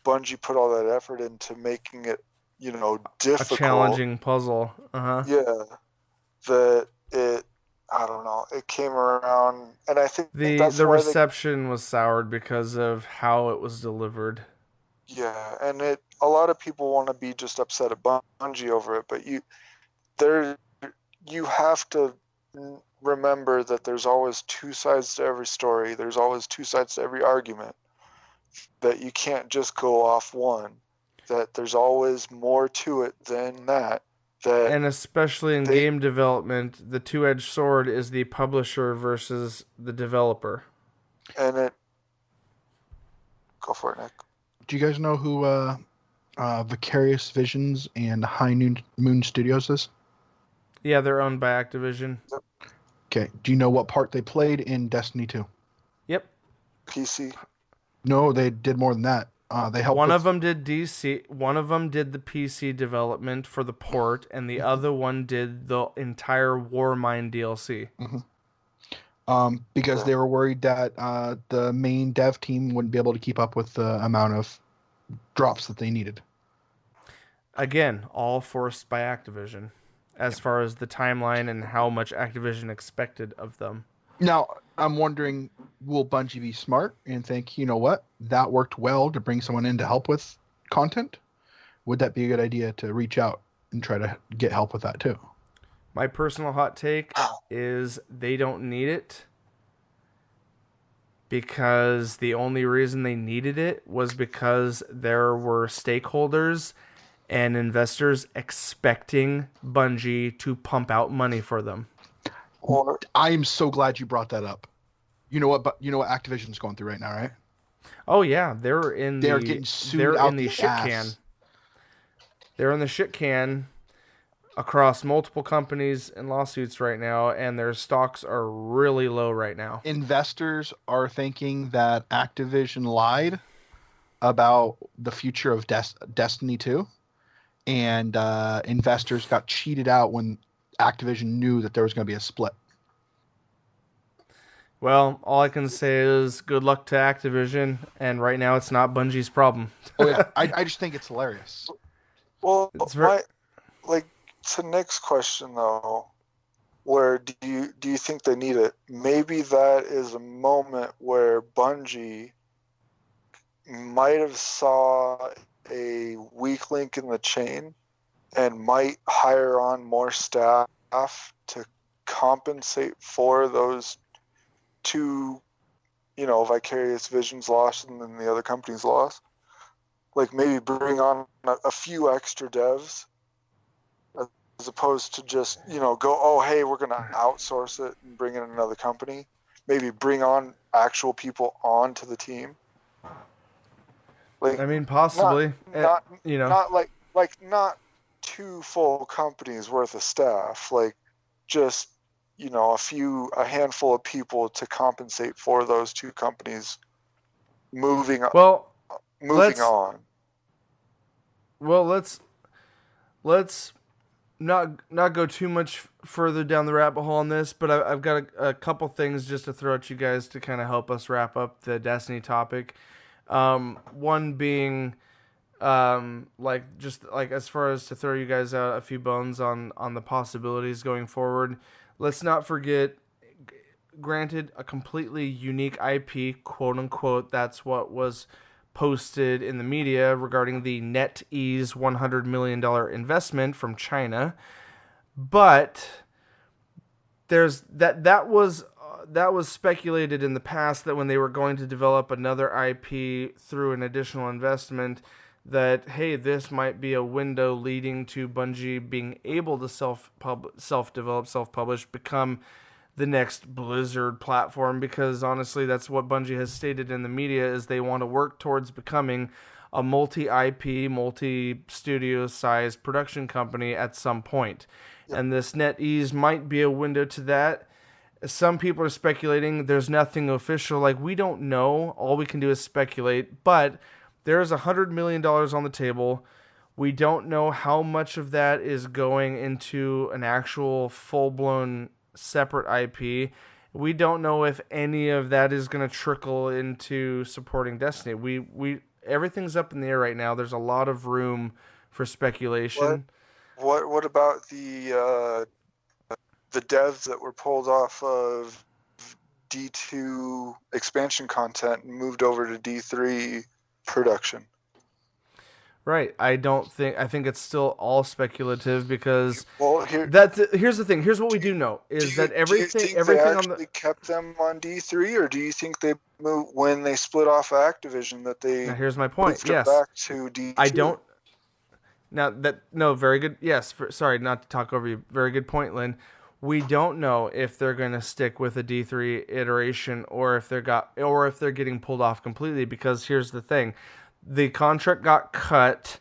Bungie put all that effort into making it, difficult, a challenging puzzle. Yeah, that I don't know, it came around, and I think that's the why reception was soured because of how it was delivered. Yeah, and a lot of people want to be just upset at Bungie over it, but you have to remember that there's always two sides to every story. There's always two sides to every argument. That you can't just go off one. That there's always more to it than that. And especially in game development, the two-edged sword is the publisher versus the developer. And go for it, Nick. Do you guys know who Vicarious Visions and High Moon Studios is? Yeah, they're owned by Activision. Okay. Do you know what part they played in Destiny 2? Yep. PC. No, they did more than that. They helped. One of them did DC. One of them did the PC development for the port, and the other one did the entire Warmind DLC. Because they were worried that the main dev team wouldn't be able to keep up with the amount of drops that they needed. Again, all forced by Activision, as far as the timeline and how much Activision expected of them. Now, I'm wondering, will Bungie be smart and think, you know what, that worked well to bring someone in to help with content? Would that be a good idea to reach out and try to get help with that too? My personal hot take is they don't need it, because the only reason they needed it was because there were stakeholders and investors expecting Bungie to pump out money for them. I am so glad you brought that up. You know what Activision's going through right now, right? Oh yeah, they're getting sued out the shit ass. can. They're in the shit can across multiple companies and lawsuits right now, and their stocks are really low right now. Investors are thinking that Activision lied about the future of Destiny 2, and investors got cheated out when Activision knew that there was going to be a split. Well, all I can say is good luck to Activision, and right now it's not Bungie's problem. Oh yeah, I just think it's hilarious. Well, to Nick's question though, where do you think they need it? Maybe that is a moment where Bungie might have saw a weak link in the chain and might hire on more staff to compensate for those two, Vicarious Visions loss and then the other company's loss. Like maybe bring on a few extra devs as opposed to just, go, oh, hey, we're going to outsource it and bring in another company. Maybe bring on actual people onto the team. Like, I mean, possibly. Not not two full companies worth of staff. Like, just, a handful of people to compensate for those two companies moving on. Well, let's not go too much further down the rabbit hole on this, but I've got a couple things just to throw at you guys to kind of help us wrap up the Destiny topic. One being, as far as to throw you guys out a few bones on the possibilities going forward. Let's not forget, granted, a completely unique IP, quote unquote. That's what was posted in the media regarding the NetEase $100 million investment from China, but there's that was speculated in the past that when they were going to develop another IP through an additional investment, that hey, this might be a window leading to Bungie being able to self-develop, self-publish, become the next Blizzard platform, because honestly that's what Bungie has stated in the media, is they want to work towards becoming a multi-IP, multi-studio size production company at some point. Yep. And this NetEase might be a window to that, Some people are speculating. There's nothing official. Like, we don't know. All we can do is speculate. But there's $100 million on the table. We don't know how much of that is going into an actual full-blown separate IP. We don't know if any of that is going to trickle into supporting Destiny. We everything's up in the air right now. There's a lot of room for speculation. What about the devs that were pulled off of D2 expansion content and moved over to D3 production? Right. I think it's still all speculative because here's the thing. Here's what we do know is that everything they actually kept them on D3, or do you think they moved when they split off Activision that they? Now here's my point. Moved Yes. back to D2? I don't. Very good. Yes. Sorry, not to talk over you. Very good point, Lynn. We don't know if they're going to stick with a D3 iteration or if they're getting pulled off completely. Because here's the thing. The contract got cut,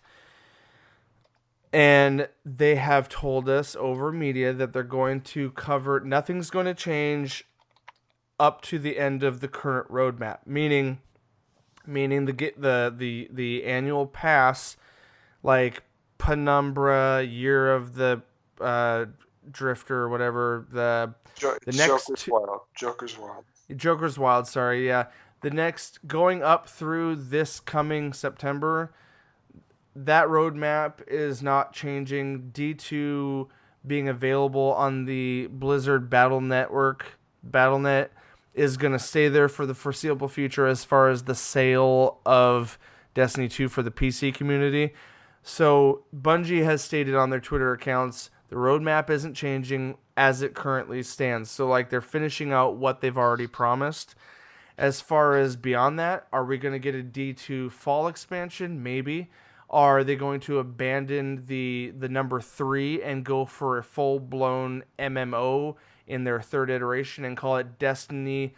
and they have told us over media that they're going to cover. Nothing's going to change up to the end of the current roadmap. Meaning the annual pass, like Penumbra, Year of the Drifter, or whatever. The next Joker's Wild. Sorry, yeah. The next, going up through this coming September, that roadmap is not changing. D2 being available on the Blizzard Battle.net is going to stay there for the foreseeable future as far as the sale of Destiny 2 for the PC community. So Bungie has stated on their Twitter accounts the roadmap isn't changing as it currently stands. So like they're finishing out what they've already promised. As far as beyond that, are we going to get a D2 fall expansion? Maybe. Are they going to abandon the number 3 and go for a full-blown MMO in their third iteration and call it Destiny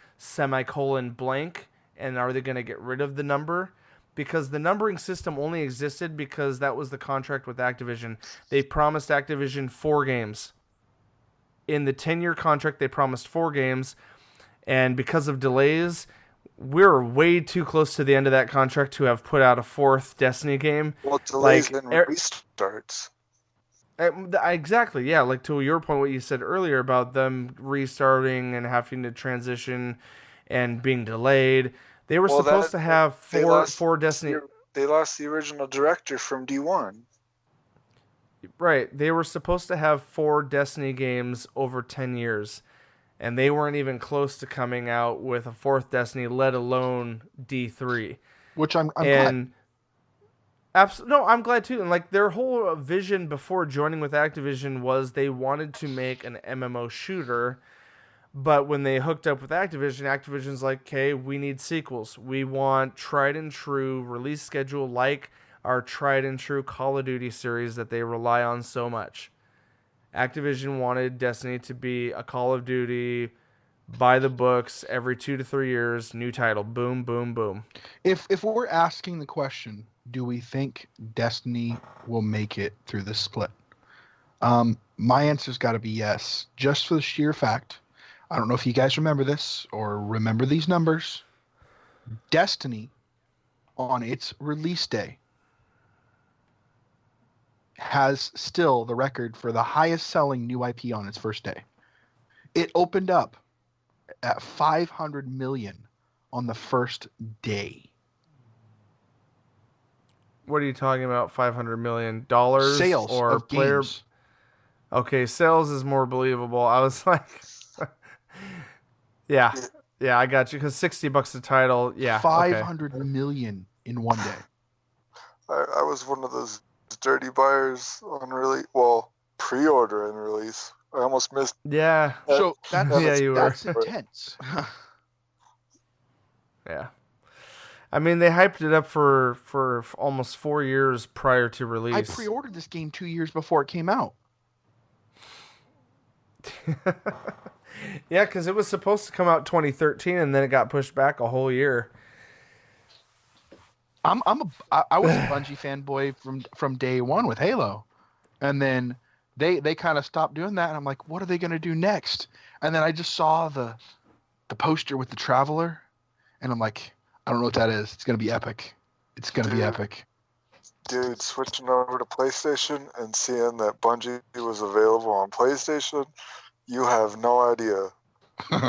blank? And are they going to get rid of the number? Because the numbering system only existed because that was the contract with Activision. They promised Activision 4 games. In the 10-year contract, they promised 4 games. And because of delays, we're way too close to the end of that contract to have put out a 4th Destiny game. Well, delays and restarts. Exactly, yeah. Like to your point, what you said earlier about them restarting and having to transition and being delayed. They were supposed to have four Destiny. They lost the original director from D1. Right. They were supposed to have 4 Destiny games over 10 years. And they weren't even close to coming out with a 4th Destiny, let alone D3. Which I'm glad. No, I'm glad too. And like their whole vision before joining with Activision was they wanted to make an MMO shooter. But when they hooked up with Activision, Activision's like, okay, we need sequels. We want tried and true release schedule like our tried and true Call of Duty series that they rely on so much. Activision wanted Destiny to be a Call of Duty, by the books, every 2 to 3 years, new title, boom, boom, boom. If we're asking the question, do we think Destiny will make it through this split? My answer's got to be yes, just for the sheer fact. I don't know if you guys remember this or remember these numbers. Destiny, on its release day, has still the record for the highest selling new IP on its first day. It opened up at 500 million on the first day. What are you talking about? $500 million sales or of player? Games. Okay, sales is more believable. I was like, yeah, I got you because $60 a title. Yeah, 500 million in one day. I was one of those dirty buyers on pre-order and release. I almost missed. Yeah. So that's were. Intense. Yeah. I mean, they hyped it up for almost 4 years prior to release. I pre-ordered this game 2 years before it came out. Yeah, because it was supposed to come out 2013, and then it got pushed back a whole year. I was a Bungie fanboy from day one with Halo, and then they kind of stopped doing that, and I'm like, what are they gonna do next? And then I just saw the poster with the Traveler, and I'm like, I don't know what that is. It's gonna be epic. It's gonna be epic. Dude, switching over to PlayStation and seeing that Bungie was available on PlayStation, you have no idea.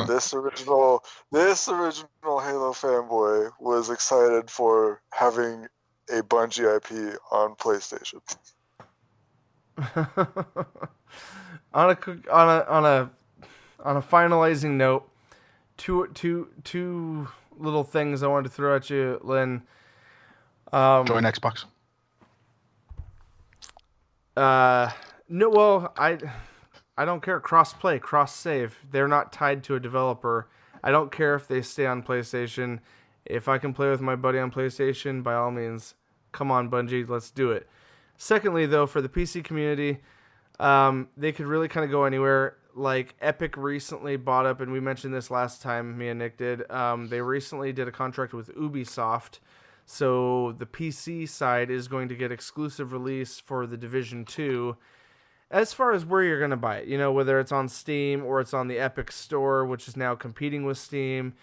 This original Halo fanboy was excited for having a Bungie IP on PlayStation. on a finalizing note, two little things I wanted to throw at you, Lynn. Join Xbox. No, well, I don't care. Cross-play, cross-save. They're not tied to a developer. I don't care if they stay on PlayStation. If I can play with my buddy on PlayStation, by all means, come on, Bungie, let's do it. Secondly, though, for the PC community, they could really kind of go anywhere. Like, Epic recently bought up, and we mentioned this last time, me and Nick did. They recently did a contract with Ubisoft. So the PC side is going to get exclusive release for The Division 2. As far as where you're going to buy it, whether it's on Steam or it's on the Epic Store, which is now competing with Steam,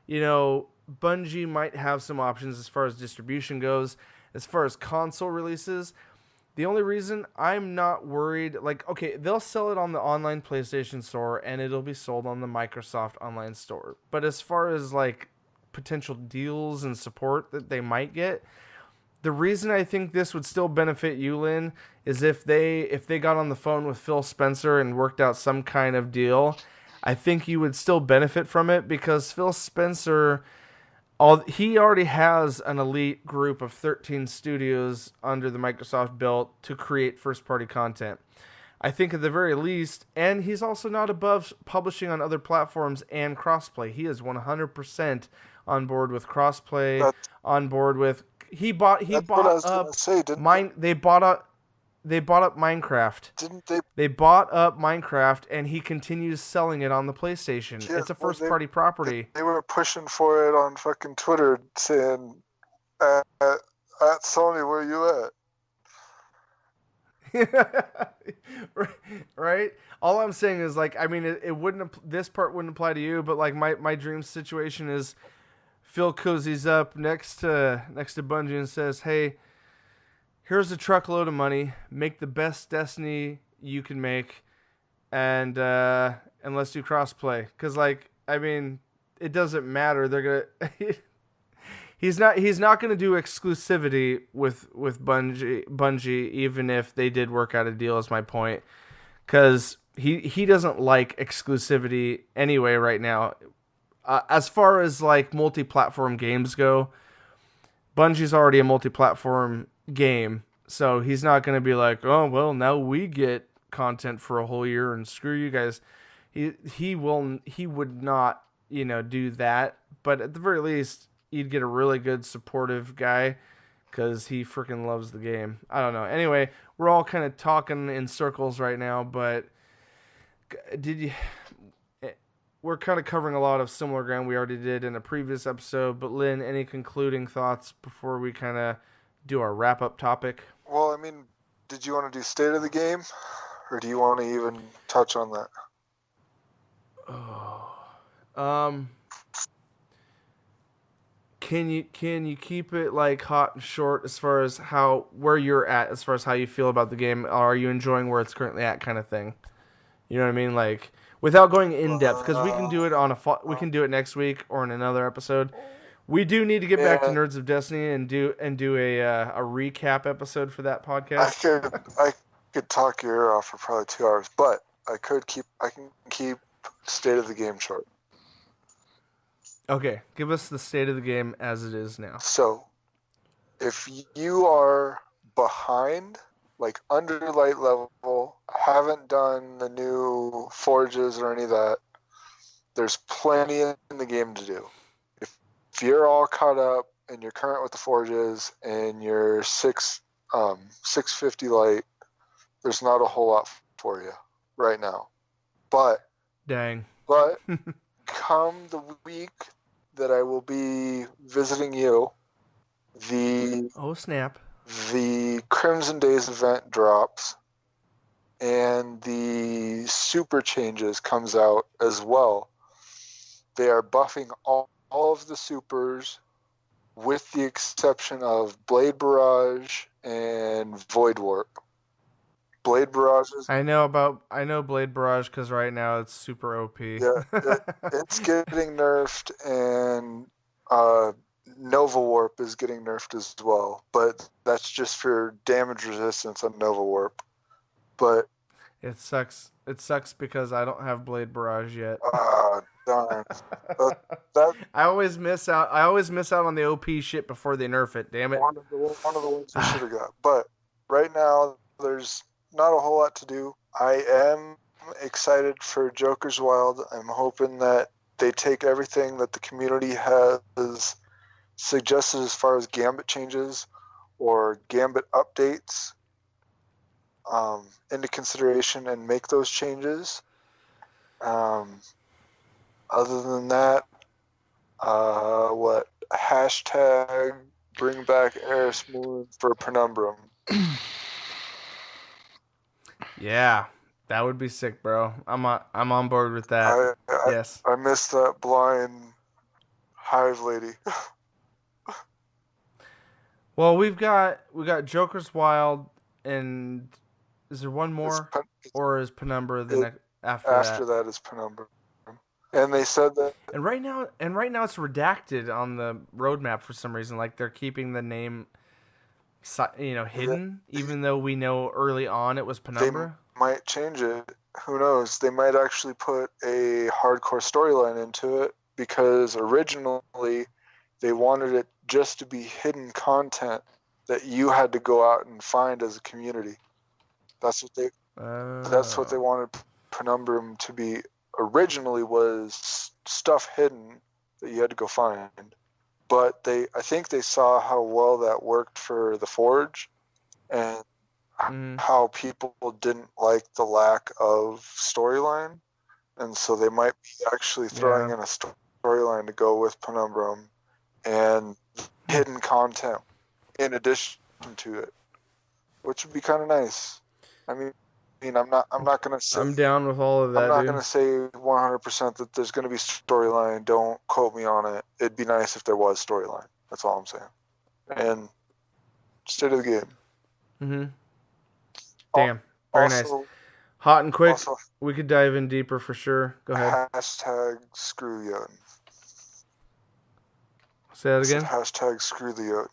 Bungie might have some options as far as distribution goes. As far as console releases, the only reason I'm not worried, okay, they'll sell it on the online PlayStation Store and it'll be sold on the Microsoft Online Store. But as far as, potential deals and support that they might get, the reason I think this would still benefit you, Lynn, is if they got on the phone with Phil Spencer and worked out some kind of deal, I think you would still benefit from it because Phil Spencer, he already has an elite group of 13 studios under the Microsoft belt to create first-party content. I think at the very least, and he's also not above publishing on other platforms and crossplay. He is 100% on board with crossplay, on board with They bought up Minecraft. Didn't they? They bought up Minecraft, and he continues selling it on the PlayStation. Yeah, it's a first-party property. They were pushing for it on fucking Twitter, saying, "At Sony, where you at?" Right? All I'm saying is, it wouldn't. This part wouldn't apply to you, but my dream situation is Phil cozies up next to Bungie and says, "Hey, here's a truckload of money. Make the best Destiny you can make, and let's do crossplay." Because it doesn't matter. They're gonna. He's not gonna do exclusivity with Bungie, even if they did work out a deal. Is my point. Because he doesn't like exclusivity anyway right now. As far as multi-platform games go, Bungie's already a multi-platform game, so he's not going to be like, oh well, now we get content for a whole year and screw you guys. He would not do that, but at the very least you'd get a really good supportive guy because he freaking loves the game. I don't know. Anyway, we're all kind of talking in circles right now, but we're kind of covering a lot of similar ground we already did in a previous episode. But Lynn, any concluding thoughts before we kind of do our wrap-up topic? Well, did you want to do state of the game, or do you want to even touch on that? Can you keep it hot and short as far as where you're at, as far as how you feel about the game? Are you enjoying where it's currently at, kind of thing? You know what I mean? Without going in depth, because we can do it we can do it next week or in another episode. We do need to get back to Nerds of Destiny and do a recap episode for that podcast. I could talk your ear off for probably 2 hours, but I can keep state of the game short. Okay, give us the state of the game as it is now. So, if you are behind, under light level, haven't done the new forges or any of that, there's plenty in the game to do. If you're all caught up and you're current with the forges and you're 650 light, there's not a whole lot for you right now. But come the week that I will be visiting you, the oh snap, the Crimson Days event drops, and the super changes comes out as well. They are buffing all of the supers with the exception of Blade Barrage and Void Warp. Blade Barrage is... I know Blade Barrage because right now it's super OP. Yeah, it's getting nerfed, and Nova Warp is getting nerfed as well. But that's just for damage resistance on Nova Warp. But it sucks. It sucks because I don't have Blade Barrage yet. Darn. I always miss out. I always miss out on the OP shit before they nerf it. Damn it. One of the ones we should have got. But right now, there's not a whole lot to do. I am excited for Joker's Wild. I'm hoping that they take everything that the community has suggested as far as Gambit changes or Gambit updates into consideration and make those changes. Other than that, hashtag bring back Eris Moon for Penumbrum. Yeah, that would be sick, bro. I'm on board with that. Yes. I miss that blind hive lady. Well, we got Joker's Wild, and is there one more, or is Penumbra the next after that? After that is Penumbra, and they said that. And right now it's redacted on the roadmap for some reason. Like they're keeping the name, hidden, even though we know early on it was Penumbra. They might change it. Who knows? They might actually put a hardcore storyline into it because originally they wanted it just to be hidden content that you had to go out and find as a community. That's what they wanted Penumbrum to be originally, was stuff hidden that you had to go find. But I think they saw how well that worked for the Forge and how people didn't like the lack of storyline. And so they might be actually throwing in a storyline to go with Penumbrum and hidden content in addition to it, which would be kind of nice. I mean, I'm not gonna say I'm down with all of that. I'm not gonna say 100% that there's gonna be storyline. Don't quote me on it. It'd be nice if there was storyline. That's all I'm saying. And state of the game. Mm-hmm. Damn. Very nice. Hot and quick. We could dive in deeper for sure. Go ahead. Hashtag screw Jotun. Say that again. Hashtag screw the Jotun.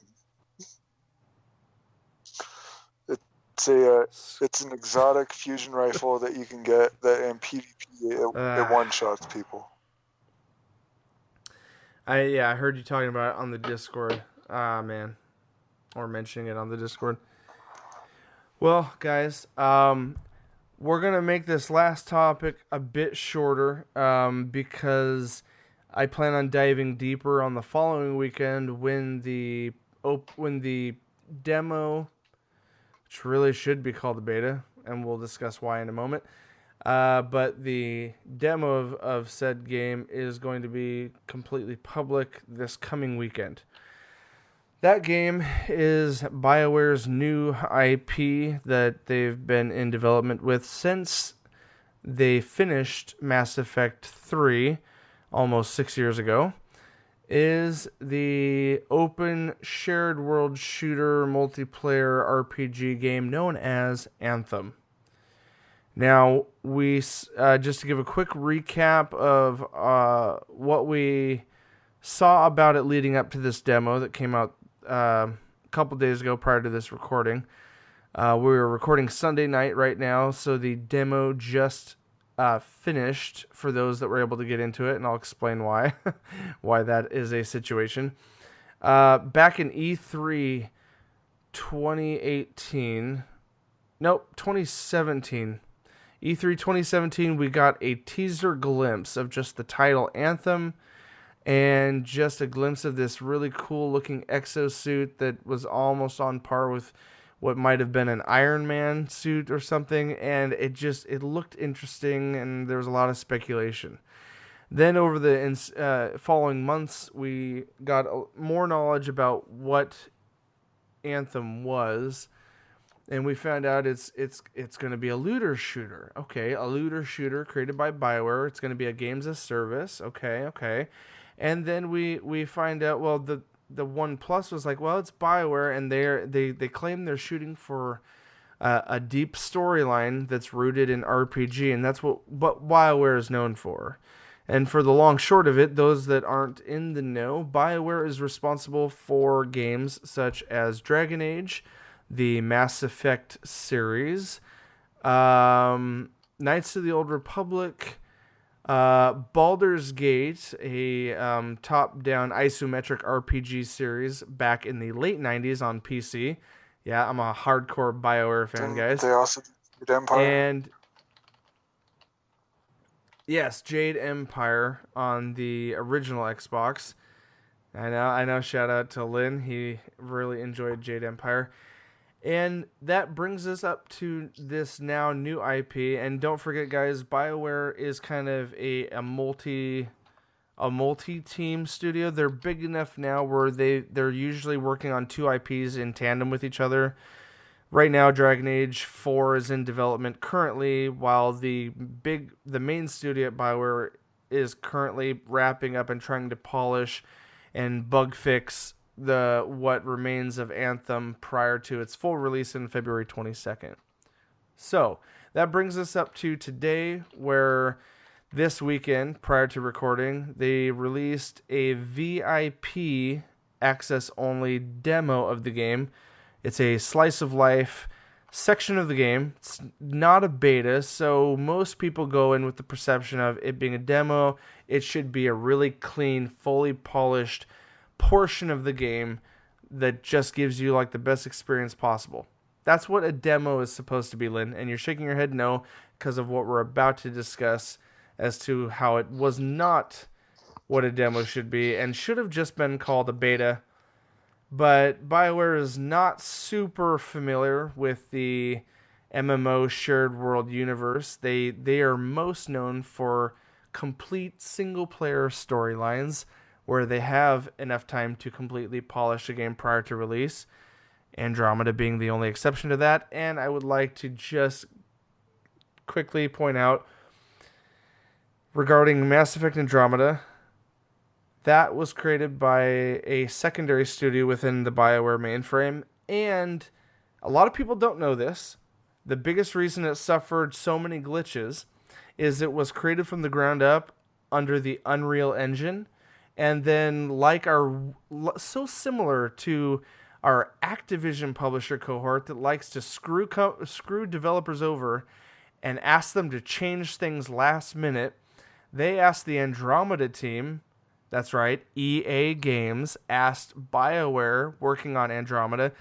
It's an exotic fusion rifle that you can get that in PvP it one-shots people. I heard you talking about it on the Discord. Man. Or mentioning it on the Discord. Well, guys, we're going to make this last topic a bit shorter because I plan on diving deeper on the following weekend when the demo, which really should be called the beta, and we'll discuss why in a moment. But the demo of said game is going to be completely public this coming weekend. That game is BioWare's new IP that they've been in development with since they finished Mass Effect 3 almost 6 years ago. Is the open shared world shooter multiplayer RPG game known as Anthem. Now, we just to give a quick recap of what we saw about it leading up to this demo that came out a couple days ago prior to this recording. We're recording Sunday night right now, so the demo just finished for those that were able to get into it, and I'll explain why why that is a situation. Back in E3 2017, E3 2017, we got a teaser glimpse of just the title Anthem and just a glimpse of this really cool looking exosuit that was almost on par with what might have been an Iron Man suit or something, and it looked interesting, and there was a lot of speculation. Then over the following months, we got more knowledge about what Anthem was, and we found out it's going to be a looter shooter. Okay, a looter shooter created by BioWare. It's going to be a games as service. Okay. And then we find out, well, the One Plus was like, well, it's BioWare, and they claim they're shooting for a deep storyline that's rooted in RPG, and that's what BioWare is known for. And for the long short of it, those that aren't in the know, BioWare is responsible for games such as Dragon Age, the Mass Effect series, Knights of the Old Republic, Baldur's Gate, a top-down isometric RPG series back in the late 90s on PC. Yeah, I'm a hardcore BioWare fan, guys. They also did Empire. And yes, Jade Empire on the original Xbox. I know. Shout out to Lynn. He really enjoyed Jade Empire. And that brings us up to this now new IP. And don't forget, guys, BioWare is kind of a multi-team studio. They're big enough now where they're usually working on two IPs in tandem with each other. Right now, Dragon Age 4 is in development currently, while the main studio at BioWare is currently wrapping up and trying to polish and bug fix what remains of Anthem prior to its full release in February 22nd. So, that brings us up to today, where this weekend, prior to recording, they released a VIP access-only demo of the game. It's a slice of life section of the game. It's not a beta, so most people go in with the perception of it being a demo. It should be a really clean, fully polished portion of the game that just gives you like the best experience possible. That's what a demo is supposed to be, Lynn, and you're shaking your head no because of what we're about to discuss as to how it was not what a demo should be and should have just been called a beta. But BioWare is not super familiar with the MMO shared world universe. They are most known for complete single-player storylines where they have enough time to completely polish a game prior to release, Andromeda being the only exception to that. And I would like to just quickly point out, regarding Mass Effect Andromeda, that was created by a secondary studio within the BioWare mainframe, and a lot of people don't know this. The biggest reason it suffered so many glitches is it was created from the ground up under the Unreal Engine, and then so similar to our Activision publisher cohort that likes to screw developers over and ask them to change things last minute, they asked the Andromeda team, that's right, EA Games, asked BioWare, working on Andromeda,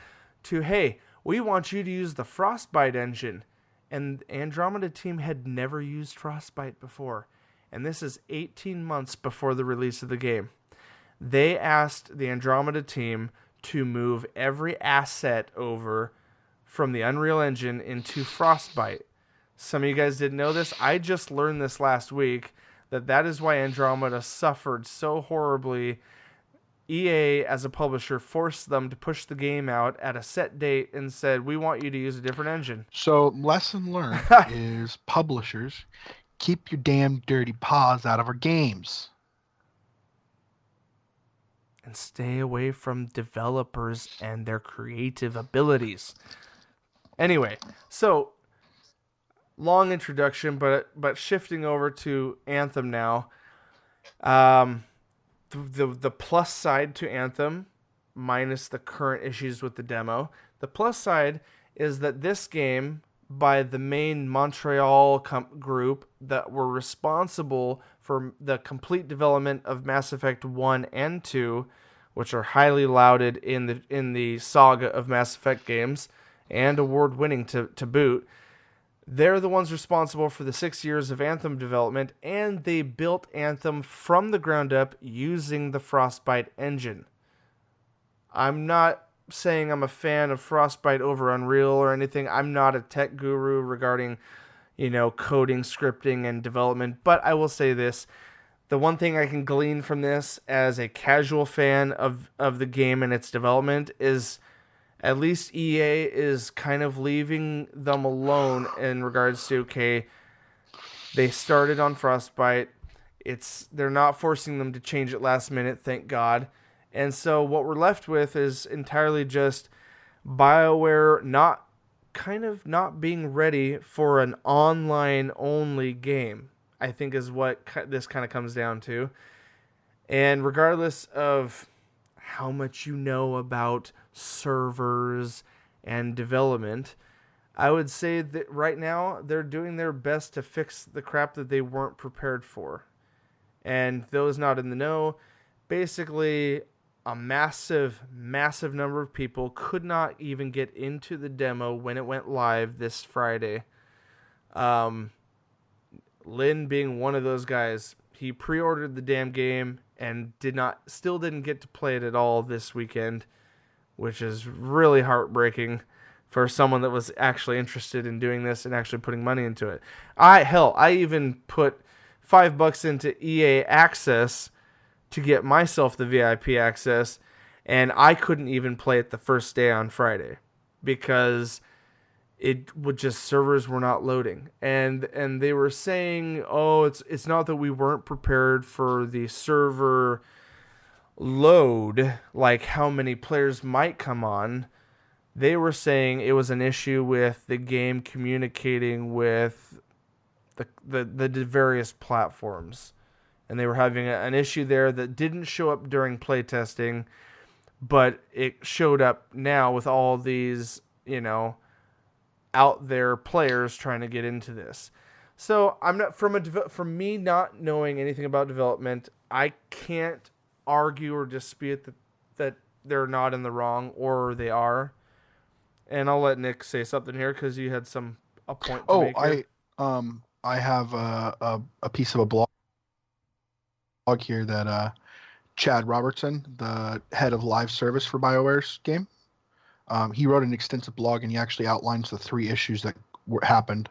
to, hey, we want you to use the Frostbite engine. And the Andromeda team had never used Frostbite before. And this is 18 months before the release of the game. They asked the Andromeda team to move every asset over from the Unreal Engine into Frostbite. Some of you guys didn't know this. I just learned this last week, that is why Andromeda suffered so horribly. EA, as a publisher, forced them to push the game out at a set date and said, we want you to use a different engine. So, lesson learned is publishers, keep your damn dirty paws out of our games. And stay away from developers and their creative abilities. Anyway, so long introduction, but shifting over to Anthem now. The plus side to Anthem, minus the current issues with the demo, the plus side is that this game, by the main Montreal group that were responsible for the complete development of Mass Effect 1 and 2, which are highly lauded in the saga of Mass Effect games and award-winning to boot. They're the ones responsible for the 6 years of Anthem development, and they built Anthem from the ground up using the Frostbite engine. I'm not saying I'm a fan of Frostbite over Unreal or anything. I'm not a tech guru regarding, coding, scripting, and development, but I will say this. The one thing I can glean from this as a casual fan of the game and its development is at least EA is kind of leaving them alone in regards to, okay, they started on Frostbite. They're not forcing them to change it last minute, thank God. And so what we're left with is entirely just BioWare not being ready for an online only game, I think is what this kind of comes down to. And regardless of how much you know about servers and development, I would say that right now they're doing their best to fix the crap that they weren't prepared for. And those not in the know, basically a massive number of people could not even get into the demo when it went live this Friday. Lynn being one of those guys, he pre-ordered the damn game and still didn't get to play it at all this weekend, which is really heartbreaking for someone that was actually interested in doing this and actually putting money into it. I even put $5 into EA Access to get myself the VIP access, and I couldn't even play it the first day on Friday because servers were not loading, and they were saying, oh, it's not that we weren't prepared for the server load, like how many players might come on. They were saying it was an issue with the game communicating with the various platforms, and they were having an issue there that didn't show up during playtesting, but it showed up now with all these, out there players trying to get into this. So I'm not from me not knowing anything about development, I can't argue or dispute that they're not in the wrong, or they are. And I'll let Nick say something here because you had a point to make here. I have a piece of a blog here that Chad Robertson, the head of live service for BioWare's game, he wrote an extensive blog, and he actually outlines the 3 issues that happened.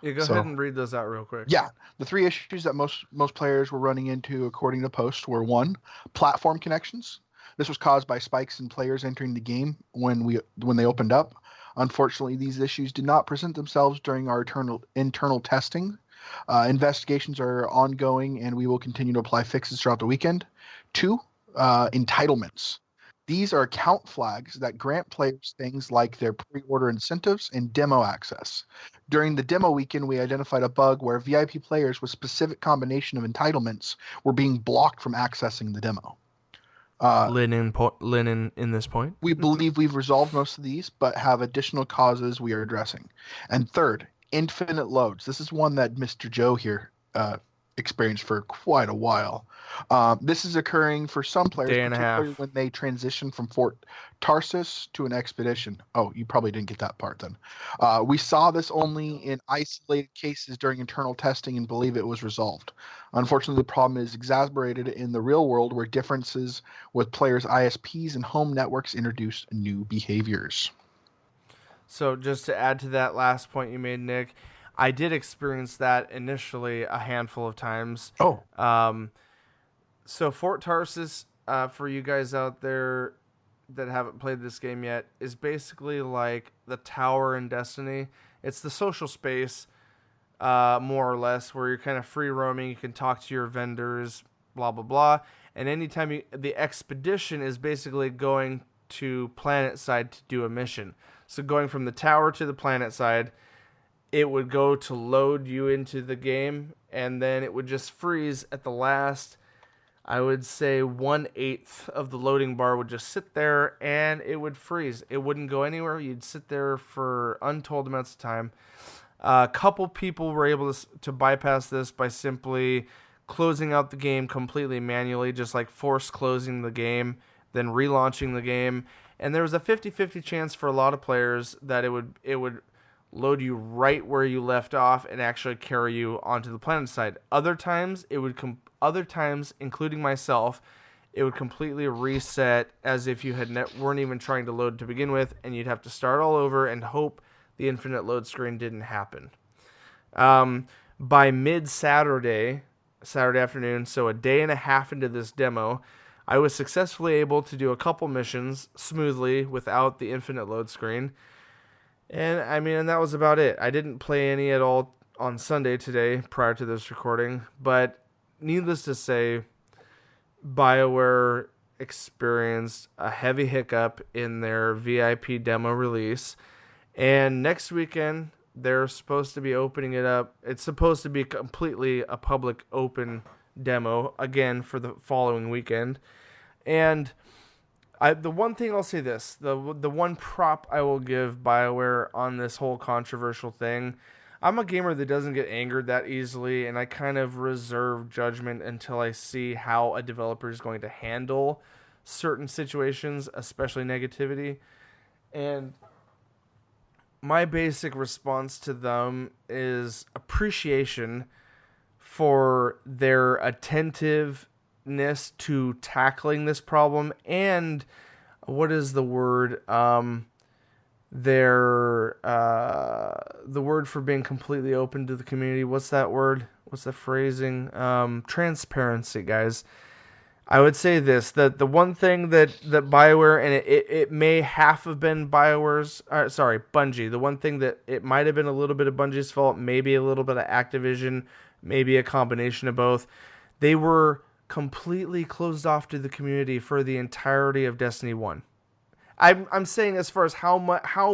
Yeah, go ahead and read those out real quick. Yeah, the 3 issues that most players were running into, according to Post, were 1, platform connections. This was caused by spikes in players entering the game when they opened up. Unfortunately, these issues did not present themselves during our internal testing. Investigations are ongoing, and we will continue to apply fixes throughout the weekend. 2, entitlements. These are account flags that grant players things like their pre-order incentives and demo access. During the demo weekend, we identified a bug where VIP players with specific combination of entitlements were being blocked from accessing the demo. Lynn in this point. We believe we've resolved most of these, but have additional causes we are addressing. And 3rd, infinite loads. This is one that Mr. Joe here experienced for quite a while. This is occurring for some players, particularly when they transition from Fort Tarsus to an expedition. Oh, you probably didn't get that part then. We saw this only in isolated cases during internal testing and believe it was resolved. Unfortunately, the problem is exacerbated in the real world, where differences with players' ISPs and home networks introduce new behaviors. So just to add to that last point you made, Nick, I did experience that initially a handful of times. Oh. So Fort Tarsus, for you guys out there that haven't played this game yet, is basically like the tower in Destiny. It's the social space, more or less, where you're kind of free roaming. You can talk to your vendors, blah, blah, blah. And anytime the expedition is basically going to planet side to do a mission. So going from the tower to the planet side, it would go to load you into the game, and then it would just freeze at the last, I would say 1/8 of the loading bar would just sit there, and it would freeze. It wouldn't go anywhere. You'd sit there for untold amounts of time. A couple people were able to bypass this by simply closing out the game completely manually, just like force closing the game, then relaunching the game. And there was a 50-50 chance for a lot of players that it would load you right where you left off and actually carry you onto the planet side. Other times, including myself, it would completely reset as if you weren't even trying to load to begin with, and you'd have to start all over and hope the infinite load screen didn't happen. By Saturday afternoon, so a day and a half into this demo, I was successfully able to do a couple missions smoothly without the infinite load screen. And I mean, and that was about it. I didn't play any at all on Sunday today prior to this recording, but needless to say, BioWare experienced a heavy hiccup in their VIP demo release. And next weekend, they're supposed to be opening it up. It's supposed to be completely a public open demo again for the following weekend. And the one thing I'll say this, the one prop I will give BioWare on this whole controversial thing, I'm a gamer that doesn't get angered that easily, and I kind of reserve judgment until I see how a developer is going to handle certain situations, especially negativity. And my basic response to them is appreciation for their attentiveness to tackling this problem, and what is the word? Their the word for being completely open to the community. What's that word? What's the phrasing? Transparency, guys. I would say this, that the one thing that BioWare, and it may half have been BioWare's, Bungie, the one thing that it might have been a little bit of Bungie's fault, maybe a little bit of Activision, maybe a combination of both, they were completely closed off to the community for the entirety of Destiny 1. I'm saying as far as how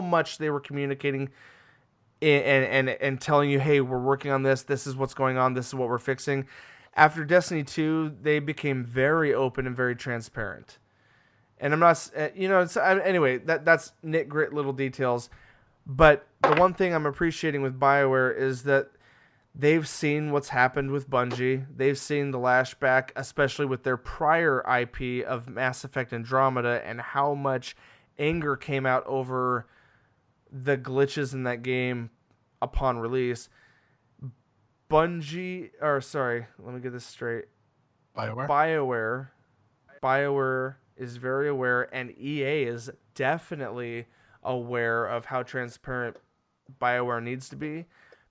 much they were communicating and telling you, hey, we're working on this, this is what's going on, this is what we're fixing. After Destiny 2, they became very open and very transparent. And I'm not, anyway, that's nit-grit little details. But the one thing I'm appreciating with BioWare is that they've seen what's happened with Bungie. They've seen the lashback, especially with their prior IP of Mass Effect Andromeda, and how much anger came out over the glitches in that game upon release. Let me get this straight. BioWare is very aware, and EA is definitely aware of how transparent BioWare needs to be,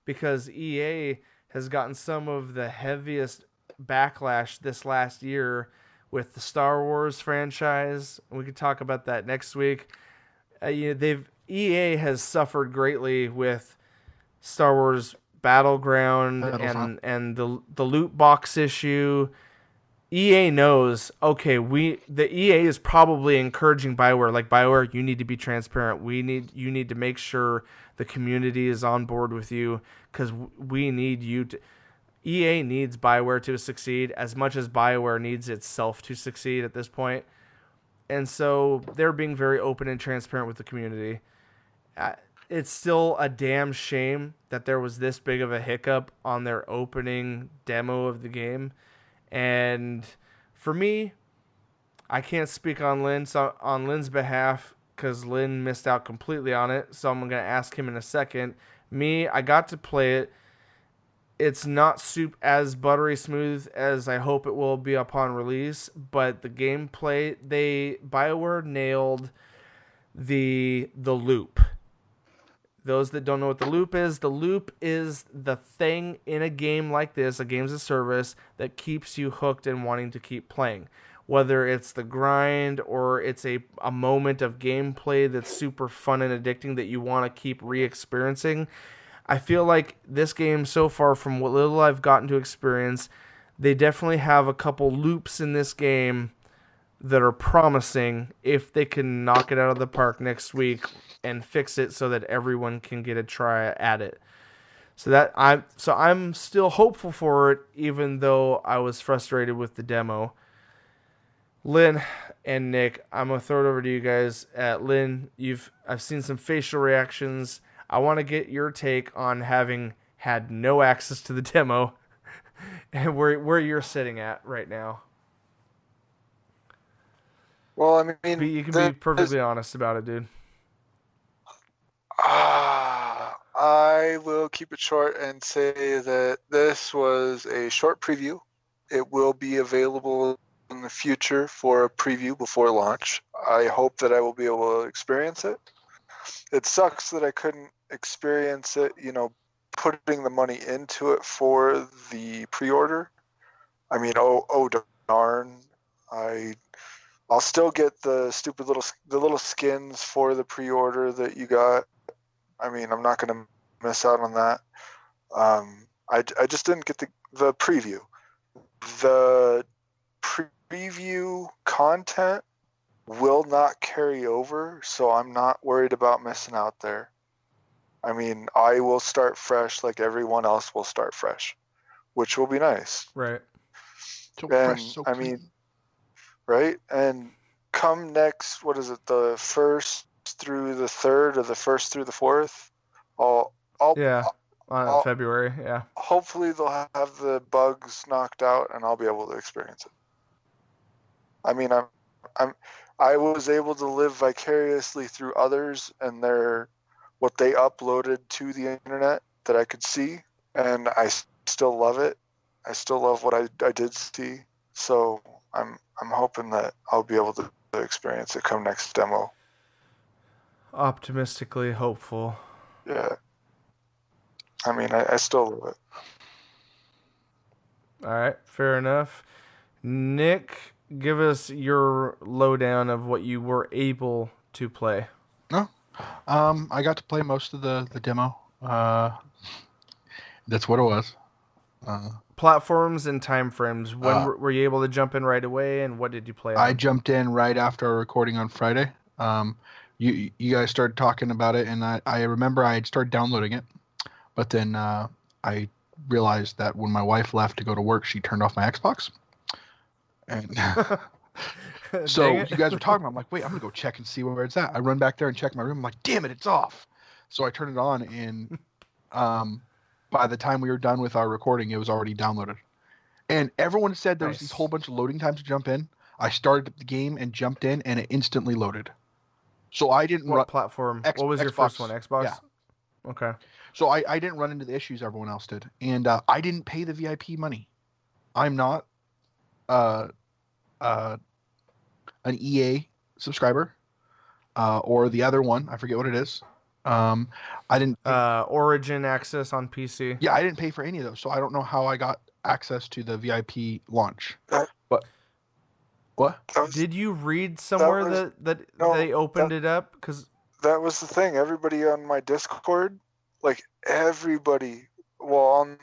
because EA has gotten some of the heaviest backlash this last year with the Star Wars franchise. We could talk about that next week. EA has suffered greatly with Star Wars Battleground and the loot box issue. EA knows, okay, the EA is probably encouraging BioWare, like, BioWare, you need to be transparent. You need to make sure the community is on board with you, because we need you to. EA needs BioWare to succeed as much as BioWare needs itself to succeed at this point. And so they're being very open and transparent with the community. It's still a damn shame that there was this big of a hiccup on their opening demo of the game. And for me, I can't speak on Lynn's behalf, because Lynn missed out completely on it. So I'm going to ask him in a second. Me, I got to play it. It's not as buttery smooth as I hope it will be upon release, but the gameplay, BioWare nailed the loop. Those that don't know what the loop is the thing in a game like this, a games of service, that keeps you hooked and wanting to keep playing. Whether it's the grind or it's a moment of gameplay that's super fun and addicting that you want to keep re-experiencing. I feel like this game so far, from what little I've gotten to experience, they definitely have a couple loops in this game that are promising if they can knock it out of the park next week and fix it so that everyone can get a try at it. So I'm still hopeful for it, even though I was frustrated with the demo. Lynn and Nick, I'm gonna throw it over to you guys. Lynn, I've seen some facial reactions. I want to get your take on having had no access to the demo and where you're sitting at right now. Well, I mean, you can be perfectly honest about it, dude. I will keep it short and say that this was a short preview. It will be available in the future for a preview before launch. I hope that I will be able to experience it. It sucks that I couldn't experience it, putting the money into it for the pre-order. I mean, oh darn. I'll still get the little skins for the pre-order that you got. I mean, I'm not going to miss out on that. I just didn't get the preview. The preview content will not carry over, so I'm not worried about missing out there. I mean, I will start fresh like everyone else will start fresh, which will be nice. Right. So And, fresh, so I clean. mean, right? And come next, what is it, the 1st through the 3rd or the 1st through the 4th? February, yeah. Hopefully they'll have the bugs knocked out and I'll be able to experience it. I mean, I was able to live vicariously through others and what they uploaded to the internet that I could see, and I still love it. I still love what I did see. So I'm hoping that I'll be able to experience it come next demo. Optimistically hopeful. Yeah. I mean, I still love it. All right, fair enough. Nick, give us your lowdown of what you were able to play. I got to play most of the demo. That's what it was. Platforms and time frames. When were you able to jump in right away, and what did you play on? I jumped in right after our recording on Friday. You guys started talking about it, and I remember I had started downloading it, but then I realized that when my wife left to go to work, she turned off my Xbox. And so you guys were talking about it. I'm like, wait, I'm going to go check and see where it's at. I run back there and check my room. I'm like, damn it, it's off. So I turned it on, and by the time we were done with our recording, it was already downloaded. And everyone said there was these whole bunch of loading times to jump in. I started the game and jumped in, and it instantly loaded. So I didn't What platform? What was your first one? Xbox? Yeah. Okay. So I didn't run into the issues everyone else did. And I didn't pay the VIP money. I'm not an EA subscriber or the other one. I forget what it is. I didn't. Origin access on PC. Yeah, I didn't pay for any of those. So I don't know how I got access to the VIP launch. But what? Did you read somewhere that they opened it up? Because that was the thing. Everybody on my Discord, like everybody, on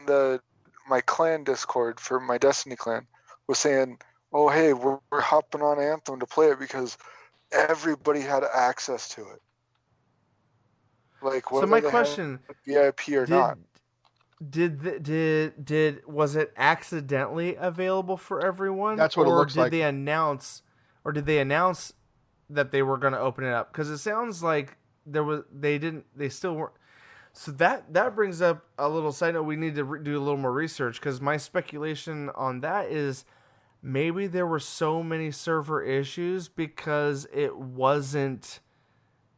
my clan Discord for my Destiny clan, was saying, "Oh, hey, we're hopping on Anthem to play it because everybody had access to it." Like, so my question, VIP or not? Was it accidentally available for everyone? That's what it looks like. Did they announce that they were going to open it up? Because it sounds like they still weren't. So that brings up a little side note. We need to do a little more research, because my speculation on that is maybe there were so many server issues because it wasn't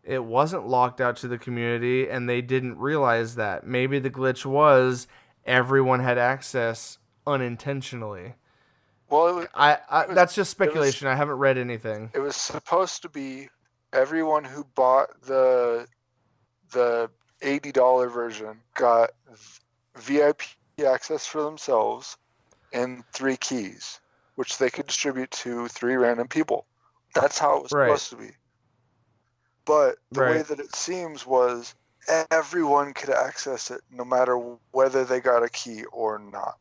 locked out to the community, and they didn't realize that. Maybe the glitch was everyone had access unintentionally. Well, that's just speculation. I haven't read anything. It was supposed to be everyone who bought the $80 version got VIP access for themselves and 3 keys, which they could distribute to 3 random people. That's how it was supposed to be. But the way that it seems was everyone could access it no matter whether they got a key or not.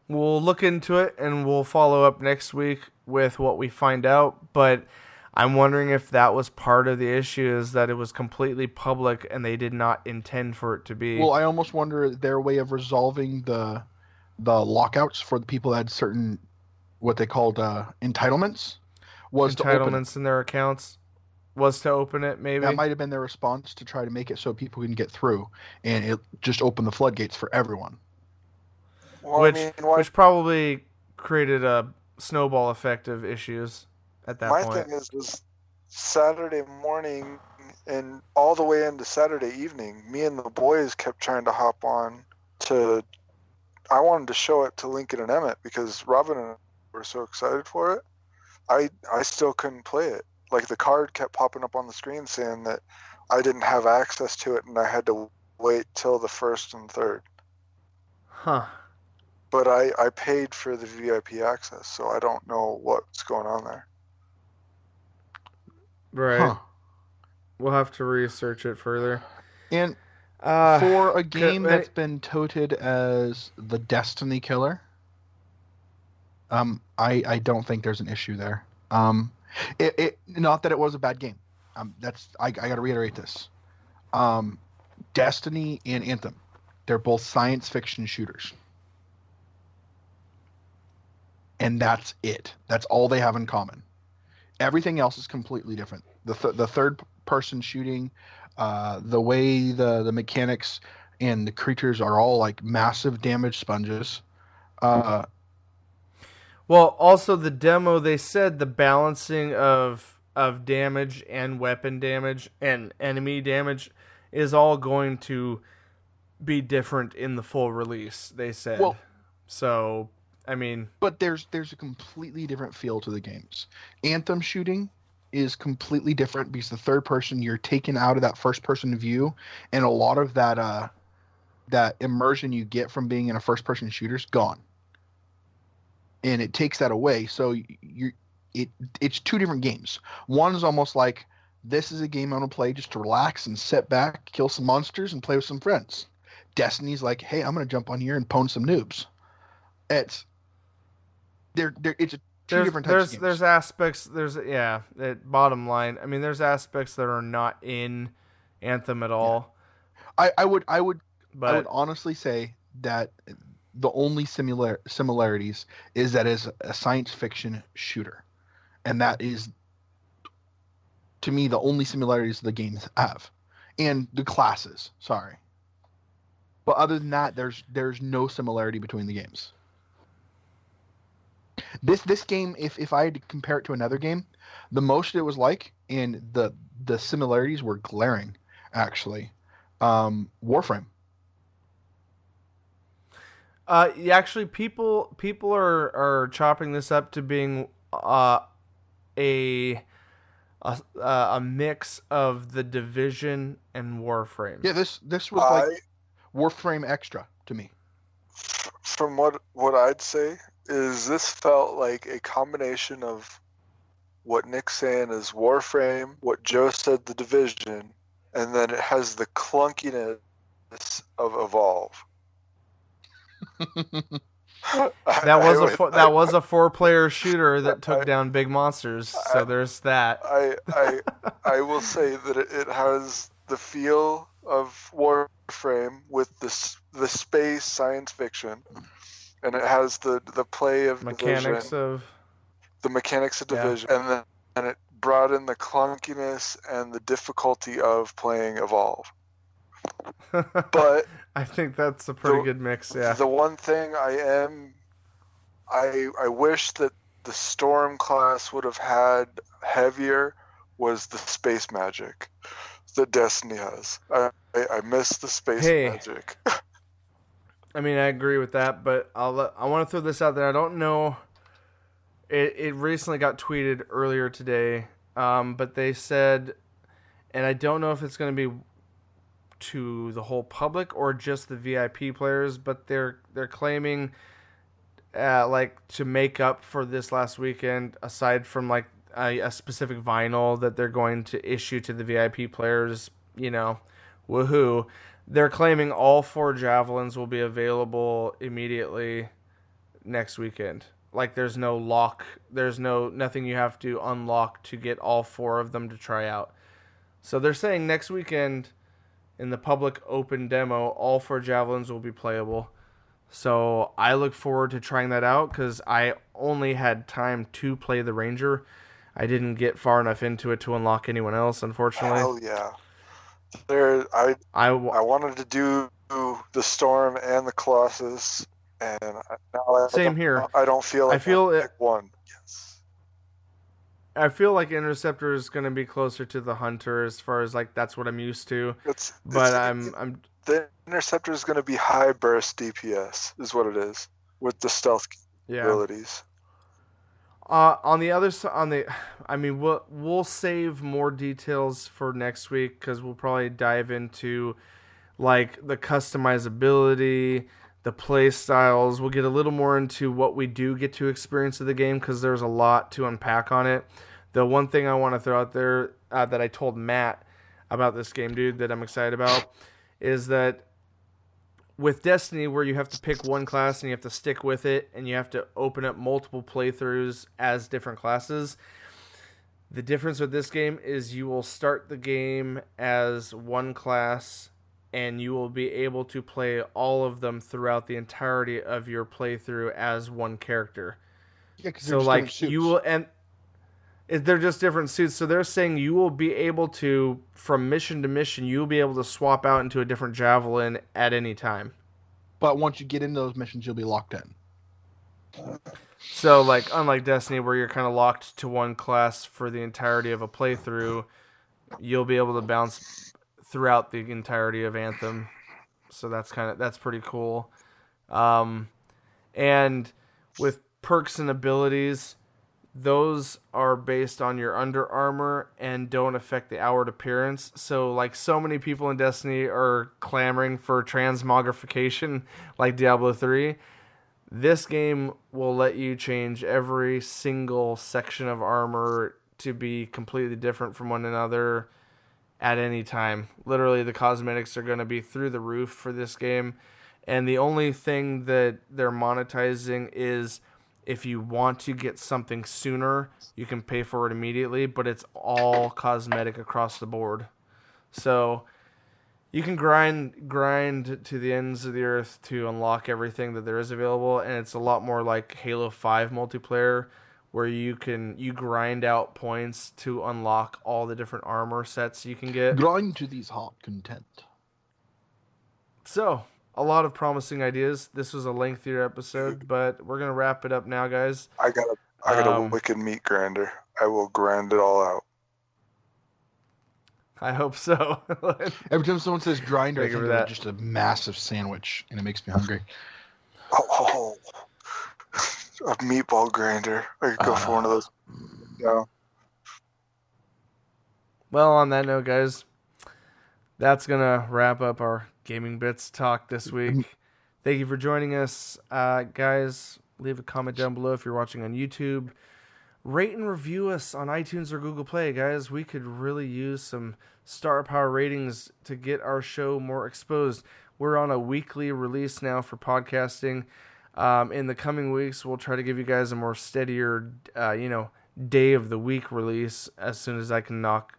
We'll look into it, and we'll follow up next week with what we find out. But I'm wondering if that was part of the issue, is that it was completely public and they did not intend for it to be. Well, I almost wonder their way of resolving the lockouts for the people that had certain, what they called entitlements. Entitlements in their accounts was to open it, maybe. That might have been their response to try to make it so people can get through, and it just opened the floodgates for everyone. Well, which probably created a snowball effect of issues at that point. My thing is Saturday morning and all the way into Saturday evening, me and the boys kept trying to hop on to. I wanted to show it to Lincoln and Emmett because Robin and I were so excited for it. I still couldn't play it. Like, the card kept popping up on the screen saying that I didn't have access to it and I had to wait till the 1st and 3rd. Huh. but I paid for the VIP access, so I don't know what's going on there. Right. Huh. We'll have to research it further. And for a game that's been touted as the Destiny killer, I don't think there's an issue there. Not that it was a bad game. I got to reiterate this. Destiny and Anthem, they're both science fiction shooters, and that's it. That's all they have in common. Everything else is completely different. The third person shooting, the way the mechanics and the creatures are all like massive damage sponges. Well, also the demo, they said the balancing of damage and weapon damage and enemy damage is all going to be different in the full release, they said. Well, so, I mean... But there's a completely different feel to the games. Anthem shooting is completely different because the third person, you're taken out of that first person view, and a lot of that immersion you get from being in a first person shooter is gone. And it takes that away, so it's two different games. One is almost like, this is a game I'm going to play just to relax and sit back, kill some monsters, and play with some friends. Destiny's like, hey, I'm going to jump on here and pwn some noobs. It's two different types of games. There's aspects, bottom line, I mean, there's aspects that are not in Anthem at all. Yeah. I would honestly say that the only similarities is that it's a science fiction shooter. And that is, to me, the only similarities the games have. And the classes, sorry. But other than that, there's no similarity between the games. This game, if I had to compare it to another game, the most it was like, and the similarities were glaring, actually. Warframe. Actually, people are chopping this up to being a mix of the Division and Warframe. Yeah, this was like Warframe Extra to me. From what I'd say is this felt like a combination of what Nick's saying is Warframe, what Joe said the Division, and then it has the clunkiness of Evolve. That was a 4-player shooter that took down big monsters. So there's that. I will say that it has the feel of Warframe with the space science fiction, and it has the play of mechanics Division, of the mechanics of Division, and it brought in the clunkiness and the difficulty of playing Evolve. But I think that's a pretty good mix. Yeah. The one thing I wish that the Storm class would have had heavier was the space magic that Destiny has. I miss the space magic. I mean, I agree with that, but I want to throw this out there. I don't know. It recently got tweeted earlier today, but they said, and I don't know if it's going to be to the whole public or just the VIP players, but they're claiming like to make up for this last weekend, aside from like a specific vinyl that they're going to issue to the VIP players, woohoo. They're claiming all 4 javelins will be available immediately next weekend. Like there's no lock, there's nothing you have to unlock to get all 4 of them to try out. So they're saying next weekend in the public open demo, all 4 javelins will be playable. So I look forward to trying that out because I only had time to play the Ranger. I didn't get far enough into it to unlock anyone else, unfortunately. Hell yeah. I wanted to do the Storm and the Colossus, and now same here. I don't feel like I pick one. Yes. I feel like Interceptor is going to be closer to the Hunter as far as like that's what I'm used to. The Interceptor is going to be high burst DPS is what it is with the stealth abilities. On the other side, we'll save more details for next week because we'll probably dive into like the customizability, the play styles. We'll get a little more into what we do get to experience of the game because there's a lot to unpack on it. The one thing I want to throw out there that I told Matt about this game, dude, that I'm excited about is that with Destiny, where you have to pick one class and you have to stick with it and you have to open up multiple playthroughs as different classes, the difference with this game is you will start the game as one class and you will be able to play all of them throughout the entirety of your playthrough as one character. Yeah, because So like you will, and they're just different suits. So they're saying you will be able to, from mission to mission, you'll be able to swap out into a different javelin at any time. But once you get into those missions, you'll be locked in. So like unlike Destiny, where you're kind of locked to one class for the entirety of a playthrough, you'll be able to bounce throughout the entirety of Anthem. So that's pretty cool. And with perks and abilities, those are based on your under armor and don't affect the outward appearance. So like so many people in Destiny are clamoring for transmogrification like Diablo 3. This game will let you change every single section of armor to be completely different from one another at any time. Literally, the cosmetics are going to be through the roof for this game. And the only thing that they're monetizing is if you want to get something sooner, you can pay for it immediately, but it's all cosmetic across the board. So you can grind to the ends of the earth to unlock everything that there is available, and it's a lot more like Halo 5 multiplayer, where you grind out points to unlock all the different armor sets you can get. Grind to these hot content. So, a lot of promising ideas. This was a lengthier episode, but we're gonna wrap it up now, guys. I got a wicked meat grinder. I will grind it all out. I hope so. Every time someone says grinder, I Thank you think for of that. just a massive sandwich, and it makes me hungry. Oh, a meatball grinder. I could go for one of those. Yeah. Well, on that note, guys, that's gonna wrap up our Gaming Bits talk this week. Thank you for joining us, guys. Leave a comment down below if you're watching on YouTube. Rate and review us on iTunes or Google Play, guys. We could really use some star power ratings to get our show more exposed. We're on a weekly release now for podcasting. In the coming weeks, we'll try to give you guys a more steadier, day of the week release as soon as I can knock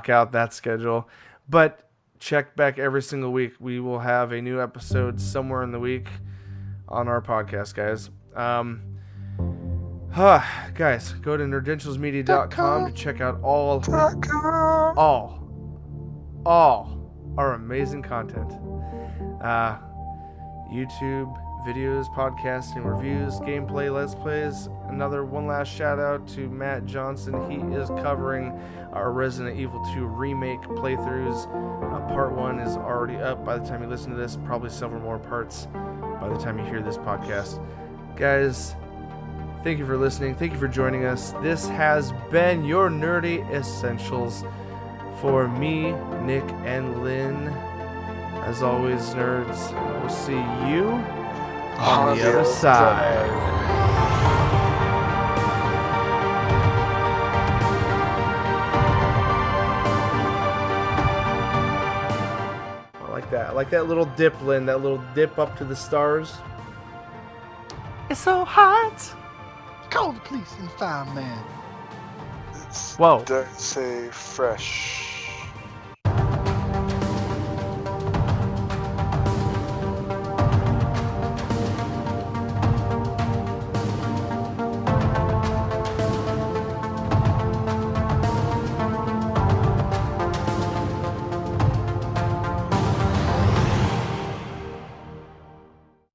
out that schedule. But check back every single week. We will have a new episode somewhere in the week on our podcast, guys. Guys, go to nerdentialsmedia.com to check out all our amazing content. YouTube, videos, podcasting, reviews, gameplay, let's plays. One last shout out to Matt Johnson. He is covering our Resident Evil 2 remake playthroughs. Part 1 is already up by the time you listen to this. Probably several more parts by the time you hear this podcast. Guys, thank you for listening. Thank you for joining us. This has been your Nerdy Essentials for me, Nick, and Lynn. As always, nerds, we'll see you on the other side. I like that little dip, Lynn. That little dip up to the stars. It's so hot. Call the police and fireman. It's, Whoa. Don't say fresh.